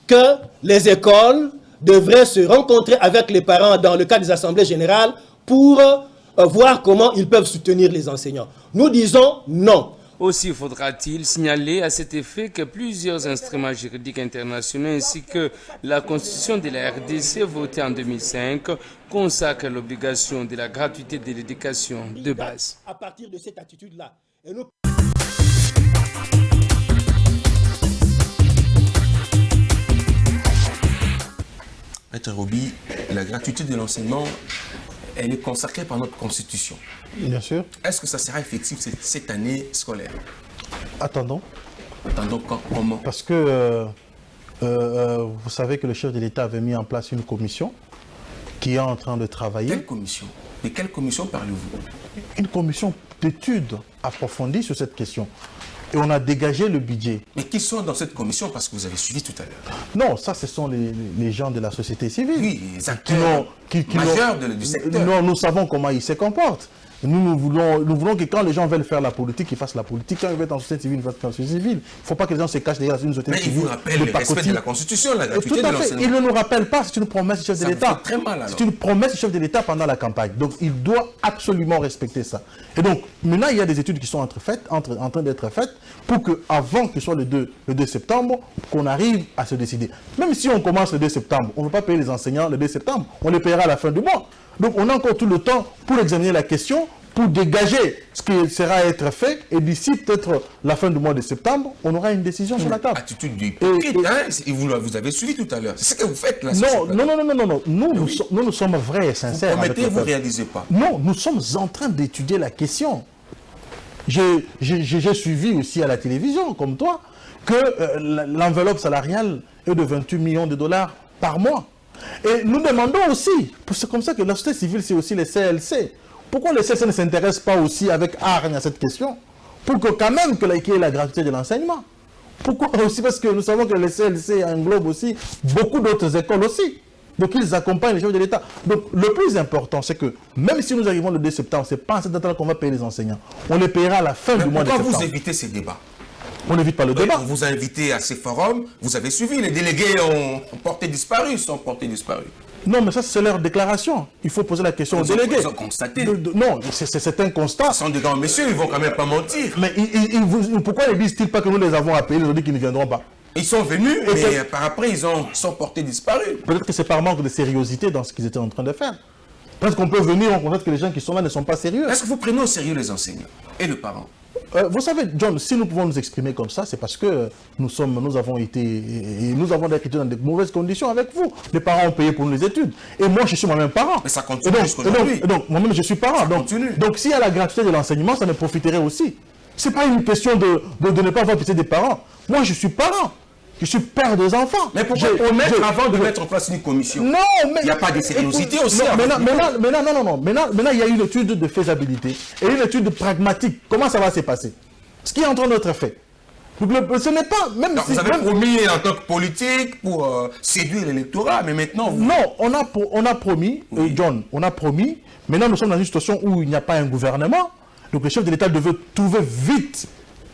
que les écoles devraient se rencontrer avec les parents dans le cadre des assemblées générales pour voir comment ils peuvent soutenir les enseignants. Nous disons non. Aussi faudra-t-il signaler à cet effet que plusieurs instruments juridiques internationaux ainsi que la Constitution de la RDC votée en 2005 consacrent l'obligation de la gratuité de l'éducation de base. À partir de cette attitude-là, et nous... Maître Roby, la gratuité de l'enseignement, elle est consacrée par notre Constitution. Bien sûr. Est-ce que ça sera effectif cette année scolaire? Attendons. Attendons comment? Parce que vous savez que le chef de l'État avait mis en place une commission qui est en train de travailler. Quelle commission? De quelle commission parlez-vous? Une commission d'études approfondies sur cette question. Et on a dégagé le budget. Mais qui sont dans cette commission? Parce que vous avez suivi tout à l'heure. Non, ça, ce sont les gens de la société civile. Oui, les acteurs majeurs du secteur. Non, nous savons comment ils se comportent. Nous voulons que quand les gens veulent faire la politique, ils fassent la politique. Quand ils veulent être en société civile, ils fassent en société civile. Il ne faut pas que les gens se cachent derrière une société civile. Mais ils vous rappellent le respect de la Constitution, la gratuité de l'enseignement. Il ne nous rappelle pas, c'est une promesse du chef de l'État. Très mal, alors. C'est une promesse du chef de l'État pendant la campagne. Donc il doit absolument respecter ça. Et donc maintenant, il y a des études qui sont en train d'être faites pour qu'avant que ce soit le 2 septembre, qu'on arrive à se décider. Même si on commence le 2 septembre, on ne va pas payer les enseignants le 2 septembre, on les paiera à la fin du mois. Donc on a encore tout le temps pour examiner la question, pour dégager ce qui sera à être fait, et d'ici peut-être la fin du mois de septembre, on aura une décision sur la table. Attitude du hypocrite, vous avez suivi tout à l'heure. C'est ce que vous faites là. Non. Nous sommes vrais et sincères. Vous promettez, vous ne réalisez pas. Non, nous sommes en train d'étudier la question. J'ai suivi aussi à la télévision, comme toi, que l'enveloppe salariale est de 28 millions de dollars par mois. Et nous demandons aussi, c'est comme ça que la société civile, c'est aussi les CLC. Pourquoi les CLC ne s'intéressent pas aussi avec hargne à cette question? Pour que quand même qu'il y ait la gratuité de l'enseignement. Pourquoi aussi? Parce que nous savons que les CLC englobent aussi beaucoup d'autres écoles aussi. Donc ils accompagnent les chefs de l'État. Donc le plus important, c'est que même si nous arrivons le 2 septembre, ce n'est pas en cette date-là qu'on va payer les enseignants. On les payera à la fin du mois de septembre. Pourquoi vous évitez ces débats? On n'évite pas le débat. On vous a invité à ces forums, vous avez suivi, les délégués ont porté disparu, sont portés disparus. Non, mais ça, c'est leur déclaration. Il faut poser la question aux délégués. Ils ont constaté. Non, c'est un constat. Ce sont des grands messieurs, ils ne vont quand même pas mentir. Mais pourquoi ne disent-ils pas que nous les avons appelés, ils ont dit qu'ils ne viendront pas? Ils sont venus, mais par après, ils sont portés disparus. Peut-être que c'est par manque de sérieuxité dans ce qu'ils étaient en train de faire. Peut-être qu'on peut venir, on constate que les gens qui sont là ne sont pas sérieux. Est-ce que vous prenez au sérieux les enseignants et les parents? Vous savez, John, si nous pouvons nous exprimer comme ça, c'est parce que nous avons été dans de mauvaises conditions avec vous. Les parents ont payé pour nos études. Et moi, je suis moi-même parent. Mais ça continue jusqu'aujourd'hui. Donc, moi-même, je suis parent. Donc, s'il y a la gratuité de l'enseignement, ça me profiterait aussi. Ce n'est pas une question de ne pas avoir pitié des parents. Moi, je suis parent. Je suis père des enfants. Mais pourquoi avant de mettre en place une commission? Non, mais... Il n'y a pas de sérieuxité aussi. Maintenant, il y a une étude de faisabilité et une étude pragmatique. Comment ça va se passer? Ce qui est en train d'être fait. Donc, ce n'est pas... Vous avez promis en tant que politique pour séduire l'électorat, mais maintenant... Non, on a promis, John, on a promis. Maintenant, nous sommes dans une situation où il n'y a pas un gouvernement. Donc, le chef de l'État devait trouver vite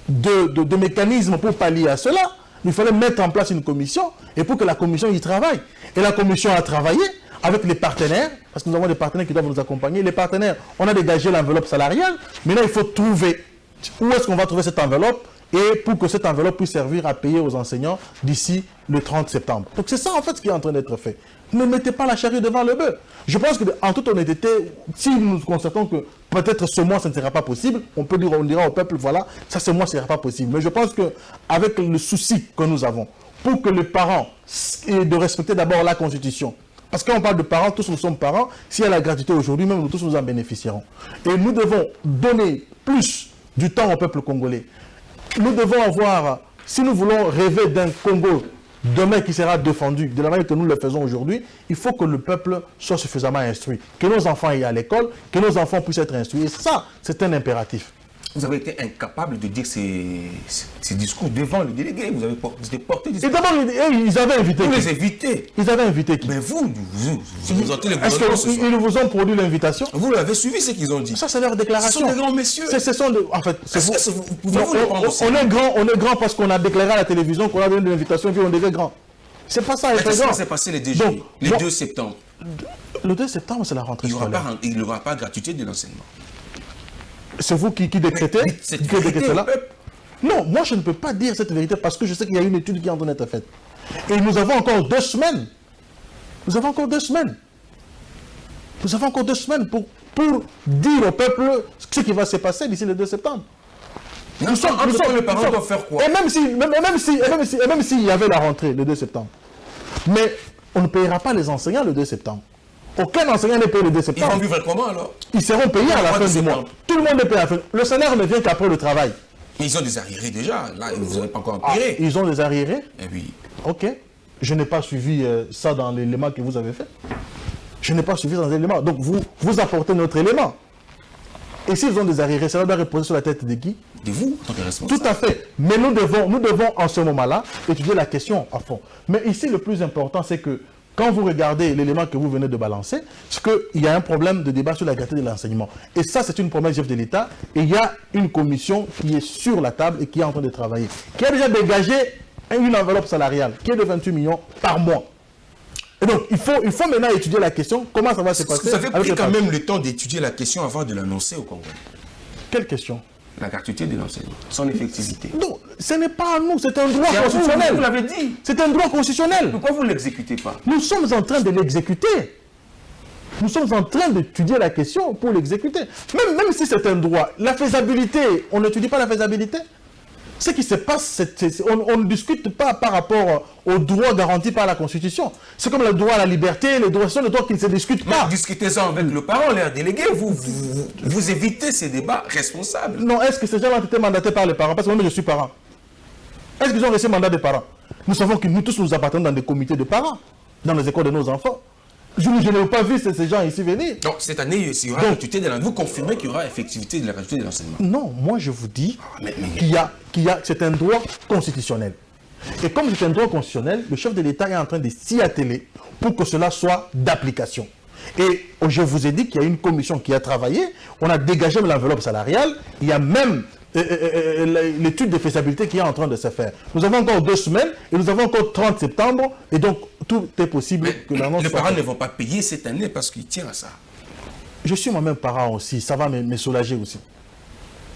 de mécanismes pour pallier à cela. Il fallait mettre en place une commission et pour que la commission y travaille. Et la commission a travaillé avec les partenaires, parce que nous avons des partenaires qui doivent nous accompagner. Les partenaires, on a dégagé l'enveloppe salariale. Maintenant, il faut trouver où est-ce qu'on va trouver cette enveloppe et pour que cette enveloppe puisse servir à payer aux enseignants d'ici le 30 septembre. Donc c'est ça en fait ce qui est en train d'être fait. Ne mettez pas la charrue devant le bœuf. Je pense qu'en toute honnêteté, si nous constatons que peut-être ce mois, ça ne sera pas possible, on dira au peuple, voilà, ça ce mois, ce ne sera pas possible. Mais je pense qu'avec le souci que nous avons, pour que les parents, et de respecter d'abord la Constitution, parce qu'on parle de parents, tous nous sommes parents, s'il y a la gratuité aujourd'hui, même nous tous nous en bénéficierons. Et nous devons donner plus du temps au peuple congolais. Nous devons avoir, si nous voulons rêver d'un Congo demain qui sera défendu de la manière que nous le faisons aujourd'hui, il faut que le peuple soit suffisamment instruit, que nos enfants aillent à l'école, que nos enfants puissent être instruits. Et ça, c'est un impératif. vous avez été incapable de dire ces discours devant le délégué. Vous avez porté des... Et d'abord, ils avaient invité. Vous les invitez. Ils avaient invité qui? Mais vous entendez les Est-ce qu'ils vous ont produit l'invitation? Vous l'avez suivi, ce qu'ils ont dit. Ça, c'est leur déclaration. Ce sont des grands messieurs. En fait, on est grand parce qu'on a déclaré à la télévision qu'on a donné l'invitation et puis on devait grand. C'est pas ça, qu'est-ce qui s'est passé les 2 septembre? Le 2 septembre, c'est la rentrée scolaire. Il n'y aura pas gratuité de l'enseignement. C'est vous qui décrétez cela? Non, moi je ne peux pas dire cette vérité parce que je sais qu'il y a une étude qui est en train d'être faite. Et nous avons encore 2 semaines. Nous avons encore 2 semaines. Nous avons encore 2 semaines pour dire au peuple ce qui va se passer d'ici le 2 septembre. Les parents doivent faire quoi? Et même s'il y avait la rentrée le 2 septembre. Mais on ne payera pas les enseignants le 2 septembre. Aucun enseignant n'est payé le 2 septembre. Ils vont vivre comment alors? Ils seront payés à la fin du mois. Tout le monde est payé à la fin. Le salaire ne vient qu'après le travail. Mais ils ont des arriérés déjà. Là, vous n'avez pas encore empiré. Ils ont des arriérés? Eh oui. Ok. Je n'ai pas suivi ça dans l'élément que vous avez fait. Je n'ai pas suivi dans l'élément. Donc vous apportez notre élément. Et s'ils ont des arriérés, ça doit reposer sur la tête de qui? De vous, en tant que responsable. Tout à fait. Mais nous devons en ce moment-là étudier la question à fond. Mais ici, le plus important, c'est que quand vous regardez l'élément que vous venez de balancer, c'est qu'il y a un problème de débat sur la gratuité de l'enseignement. Et ça, c'est une promesse chef de l'État. Et il y a une commission qui est sur la table et qui est en train de travailler, qui a déjà dégagé une enveloppe salariale qui est de 28 millions par mois. Et donc, il faut maintenant étudier la question. Comment ça va se passer? Vous avez pris quand même le temps d'étudier la question avant de l'annoncer au Congrès. Quelle question? La gratuité de l'enseignement, son effectivité. Non, ce n'est pas à nous, c'est un droit constitutionnel. Vous l'avez dit. C'est un droit constitutionnel. Pourquoi vous ne l'exécutez pas? Nous sommes en train de l'exécuter. Nous sommes en train d'étudier la question pour l'exécuter. Même si c'est un droit, la faisabilité, on n'étudie pas la faisabilité. Ce qui se passe, on ne discute pas par rapport aux droits garantis par la Constitution. C'est comme le droit à la liberté, les droits, ce sont des droits qui ne se discutent pas. Discutez-en avec le parent, les délégués, vous évitez ces débats responsables. Non, est-ce que ces gens ont été mandatés par les parents? Parce que moi, je suis parent. Est-ce qu'ils ont reçu mandat des parents? Nous savons que nous tous nous appartenons dans des comités de parents, dans les écoles de nos enfants. Je n'ai pas vu ces gens ici venir. Donc, cette année, il y aura gratuité de l'enseignement. Vous confirmez qu'il y aura effectivité de la gratuité de l'enseignement? Non, moi je vous dis c'est un droit constitutionnel. Et comme c'est un droit constitutionnel, le chef de l'État est en train de s'y atteler pour que cela soit d'application. Et je vous ai dit qu'il y a une commission qui a travaillé, on a dégagé l'enveloppe salariale, il y a même l'étude de faisabilité qui est en train de se faire. Nous avons encore 2 semaines et nous avons encore 30 septembre et donc tout est possible que l'annonce soit... Les parents ne vont pas payer cette année parce qu'ils tiennent à ça. Je suis moi-même parent aussi, ça va me soulager aussi.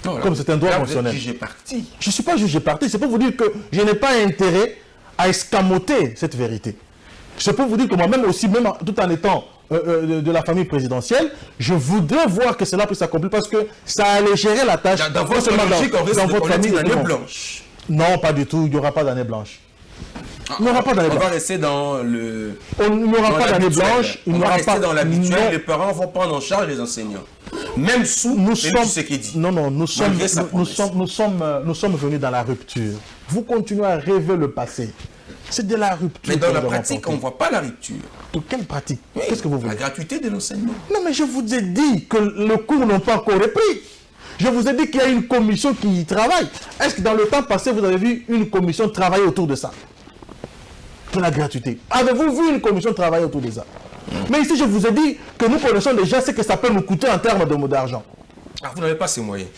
Non, là, comme c'est un droit constitutionnel. Vous êtes jugé parti. Je ne suis pas jugé parti, c'est pour vous dire que je n'ai pas intérêt à escamoter cette vérité. C'est pour vous dire que moi-même aussi, même tout en étant de la famille présidentielle, je voudrais voir que cela puisse s'accomplir parce que ça allégerait la tâche. Dans votre logique, on risque de connaître une année blanche. Non, pas du tout, il n'y aura pas d'année blanche. Il n'y aura pas d'année blanche. On va rester dans le... Il n'y aura pas d'année blanche. On va rester dans l'habituel. Les parents vont prendre en charge les enseignants. Même sous ce qu'il dit. Non, nous sommes venus dans la rupture. Vous continuez à rêver le passé. C'est de la rupture. Mais dans la pratique, on ne voit pas la rupture. De quelle pratique? Qu'est-ce que vous voulez? La gratuité de l'enseignement. Non, mais je vous ai dit que le cours n'a pas encore repris. Je vous ai dit qu'il y a une commission qui y travaille. Est-ce que dans le temps passé, vous avez vu une commission travailler autour de ça? De la gratuité. Avez-vous vu une commission travailler autour de ça? Mais ici, je vous ai dit que nous connaissons déjà ce que ça peut nous coûter en termes d'argent. Ah, vous n'avez pas ces moyens.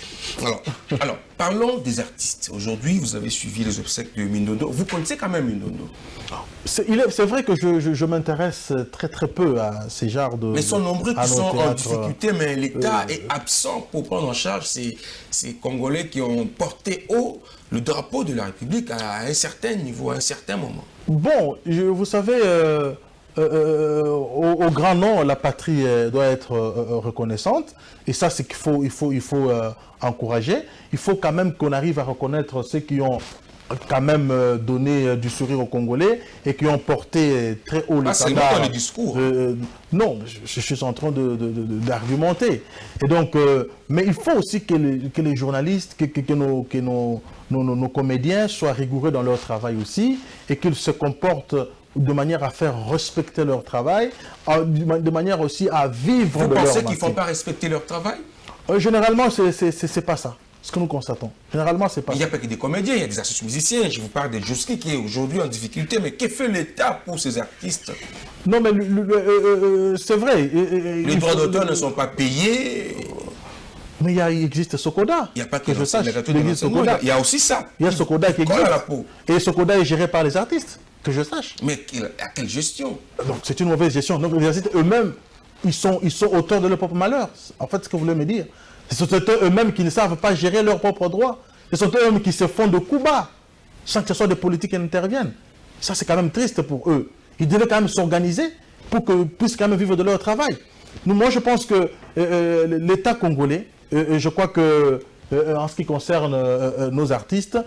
Alors, parlons des artistes. Aujourd'hui, vous avez suivi les obsèques de Mindondo. Vous connaissez quand même Mindondo? C'est vrai que je m'intéresse très peu à ces genres de... Mais ils sont nombreux qui sont en difficulté, mais l'État est absent pour prendre en charge ces Congolais qui ont porté haut le drapeau de la République à un certain niveau, à un certain moment. Bon, vous savez... au grand nom, la patrie doit être reconnaissante. Et ça, c'est qu'il faut encourager. Il faut quand même qu'on arrive à reconnaître ceux qui ont quand même donné du sourire aux Congolais et qui ont porté très haut le standard. C'est dans le discours. Non, je suis en train d'argumenter. Et donc, mais il faut aussi que les journalistes, que nos comédiens soient rigoureux dans leur travail aussi et qu'ils se comportent de manière à faire respecter leur travail, de manière aussi à vivre de leur métier. Vous pensez qu'ils ne font pas respecter leur travail? Généralement, c'est pas ça. ce que nous constatons. Généralement, c'est pas Il n'y a pas que des comédiens, il y a des artistes musiciens. Je vous parle de Joski qui est aujourd'hui en difficulté. Mais que fait l'État pour ces artistes? Non, mais c'est vrai. Les droits d'auteur ne sont pas payés. Mais il existe Sokoda. Il n'y a pas que je sache. Il y a aussi ça. Il y a Sokoda qui existe. Et Sokoda est géré par les artistes, que je sache. Mais à quelle gestion? Donc c'est une mauvaise gestion. Donc les artistes eux-mêmes, ils sont auteurs de leur propre malheur. En fait, ce que vous voulez me dire, ce sont eux-mêmes qui ne savent pas gérer leurs propres droits. Ce sont eux-mêmes qui se font de coups bas, sans que ce soit des politiques qui interviennent. Ça, c'est quand même triste pour eux. Ils devaient quand même s'organiser pour qu'ils puissent quand même vivre de leur travail. Moi, je pense que l'État congolais, je crois que en ce qui concerne nos artistes,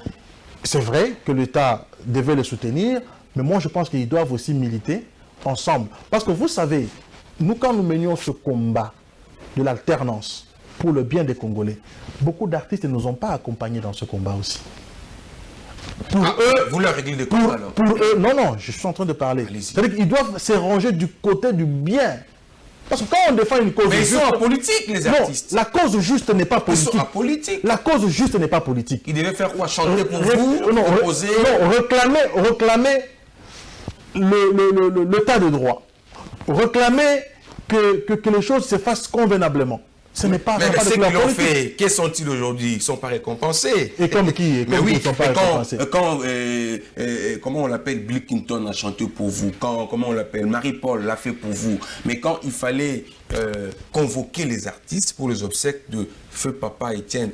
c'est vrai que l'État devait les soutenir, mais moi je pense qu'ils doivent aussi militer ensemble. Parce que vous savez, nous quand nous menions ce combat de l'alternance pour le bien des Congolais, beaucoup d'artistes ne nous ont pas accompagnés dans ce combat aussi. Pour eux, vous leur réglez des comptes alors? Pour eux, non, je suis en train de parler. C'est-à-dire qu'ils doivent se ranger du côté du bien. Parce que quand on défend une cause mais juste... ils sont en politique, les artistes. Non, la cause juste n'est pas politique. Ils sont en politique. La cause juste n'est pas politique. Ils devaient faire quoi? Chanter pour vous? Proposer... Non, réclamer l'état de droit. Réclamer que les choses se fassent convenablement. Ce n'est pas... Mais ceux qui l'ont fait, quels sont-ils aujourd'hui? Ils ne sont pas récompensés. Et comme qui? Mais oui, ils sont pas récompensés. Comment on l'appelle, Bill Clinton a chanté pour vous, comment on l'appelle, Marie-Paul l'a fait pour vous, mais quand il fallait convoquer les artistes pour les obsèques de Feu Papa Étienne,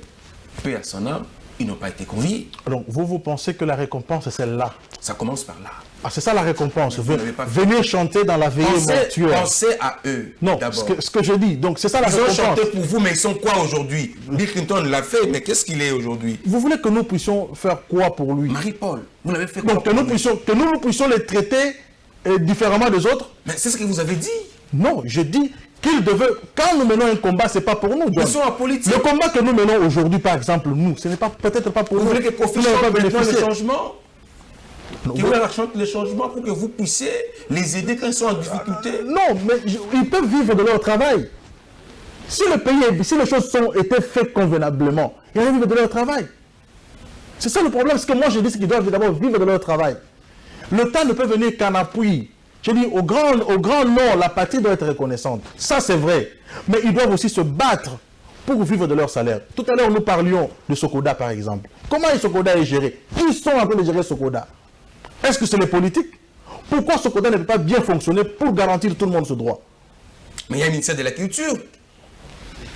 paix à son âme, ils n'ont pas été conviés. Donc vous pensez que la récompense est celle-là? Ça commence par là. Ah, c'est ça la récompense. Venir chanter dans la veillée mortuaire. Pensez à eux. Non, ce que je dis, donc c'est ça la récompense. Ils ont chanté pour vous, mais ils sont quoi aujourd'hui? Bill Clinton l'a fait, mais qu'est-ce qu'il est aujourd'hui? Vous voulez que nous puissions faire quoi pour lui? Marie-Paul, vous l'avez fait quoi? Donc que nous puissions les traiter différemment des autres? Mais c'est ce que vous avez dit. Non, je dis qu'ils devaient... Quand nous menons un combat, ce n'est pas pour nous. Ils sont en politique. Le combat que nous menons aujourd'hui, par exemple, nous, ce n'est peut-être pas pour nous. Vous voulez que Kofi chante maintenant le changement? Qui veulent chanter les changements pour que vous puissiez les aider quand ils sont en difficulté? Non, mais ils peuvent vivre de leur travail. Si les choses étaient faites convenablement, ils allaient vivre de leur travail. C'est ça le problème. Ce que moi je dis, c'est qu'ils doivent d'abord vivre de leur travail. L'État ne peut venir qu'en appui. Je dis, au grand nom, la patrie doit être reconnaissante. Ça, c'est vrai. Mais ils doivent aussi se battre pour vivre de leur salaire. Tout à l'heure, nous parlions de Sokoda, par exemple. Comment Sokoda est géré? Qui sont en train de gérer Sokoda? Est-ce que c'est les politiques? Pourquoi Sokoda ne peut pas bien fonctionner pour garantir tout le monde ce droit? Mais il y a un ministère de la Culture,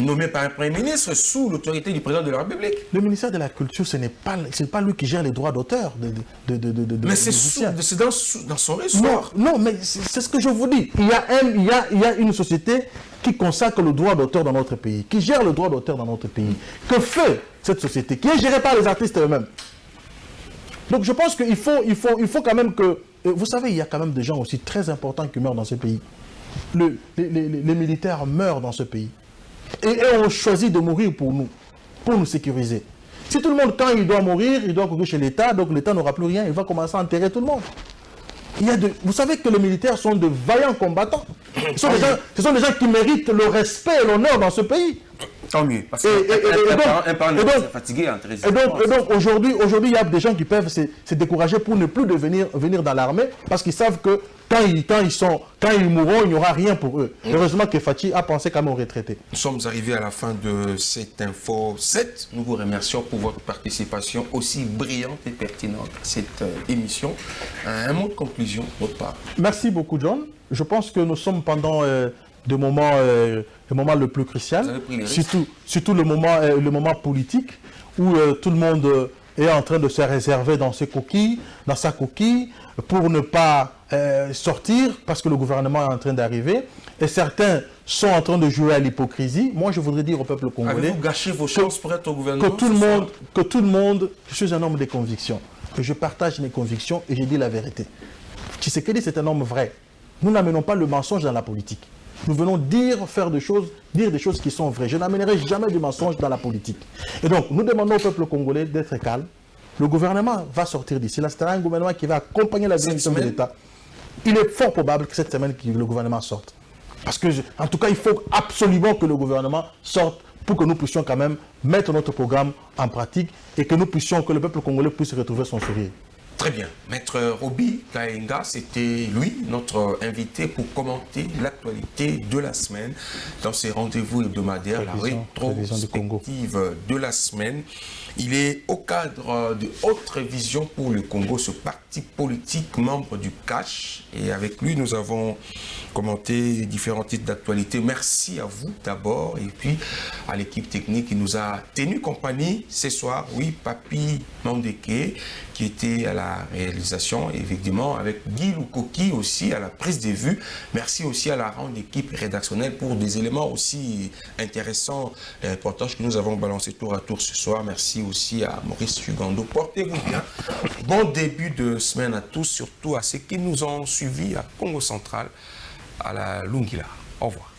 nommé par un Premier ministre sous l'autorité du Président de la République. Le ministère de la Culture, ce n'est pas lui qui gère les droits d'auteur. Mais c'est dans son ressort. Non, mais c'est ce que je vous dis. Il y a une société qui consacre le droit d'auteur dans notre pays, qui gère le droit d'auteur dans notre pays. Que fait cette société qui est gérée par les artistes eux-mêmes? Donc je pense qu'il faut quand même que... Vous savez, il y a quand même des gens aussi très importants qui meurent dans ce pays. Les militaires meurent dans ce pays. Et on choisit de mourir pour nous sécuriser. Si tout le monde, quand il doit mourir, il doit courir chez l'État, donc l'État n'aura plus rien, il va commencer à enterrer tout le monde. Vous savez que les militaires sont de vaillants combattants. Ce sont des gens qui méritent le respect et l'honneur dans ce pays. Tant mieux, parce qu'un parent est fatigué en très. Et donc aujourd'hui, il y a des gens qui peuvent se décourager pour ne plus venir dans l'armée, parce qu'ils savent que quand ils mourront, il n'y aura rien pour eux. Heureusement que Fatih a pensé quand même aux retraités. Nous sommes arrivés à la fin de cette Info 7. Nous vous remercions pour votre participation aussi brillante et pertinente à cette émission. Un mot de conclusion, votre part. Merci beaucoup, John. Je pense que nous sommes pendant le moment le plus crucial, surtout le moment politique, où tout le monde est en train de se réserver dans sa coquille, pour ne pas sortir, parce que le gouvernement est en train d'arriver, et certains sont en train de jouer à l'hypocrisie. Moi, je voudrais dire au peuple congolais... Avez-vous gâché vos chances pour être au gouvernement? Que tout le monde, je suis un homme de conviction, que je partage mes convictions et je dis la vérité. Tshisekedi, c'est un homme vrai. Nous n'amenons pas le mensonge dans la politique. Nous venons dire des choses qui sont vraies. Je n'amènerai jamais du mensonge dans la politique. Et donc, nous demandons au peuple congolais d'être calme. Le gouvernement va sortir d'ici. Là, c'est un gouvernement qui va accompagner la direction de l'État. Il est fort probable que cette semaine, le gouvernement sorte. Parce que, en tout cas, il faut absolument que le gouvernement sorte pour que nous puissions quand même mettre notre programme en pratique et que le peuple congolais puisse retrouver son sourire. Très bien. Maître Roby Kaenga, c'était lui, notre invité pour commenter l'actualité de la semaine dans ses rendez-vous hebdomadaires, la rétrospective de la semaine. Il est au cadre de haute révision pour le Congo, ce parti politique membre du CACH. Et avec lui, nous avons commenté différents titres d'actualité. Merci à vous d'abord et puis à l'équipe technique qui nous a tenu compagnie ce soir. Oui, Papi Mandeke qui était à la réalisation, évidemment, avec Guy Lukoki aussi à la prise de vue. Merci aussi à la grande équipe rédactionnelle pour des éléments aussi intéressants, les reportages que nous avons balancés tour à tour ce soir. Merci aussi à Maurice Ugando. Portez-vous bien. Bon début de semaine à tous, surtout à ceux qui nous ont suivis à Congo Central, à la Lungila. Au revoir.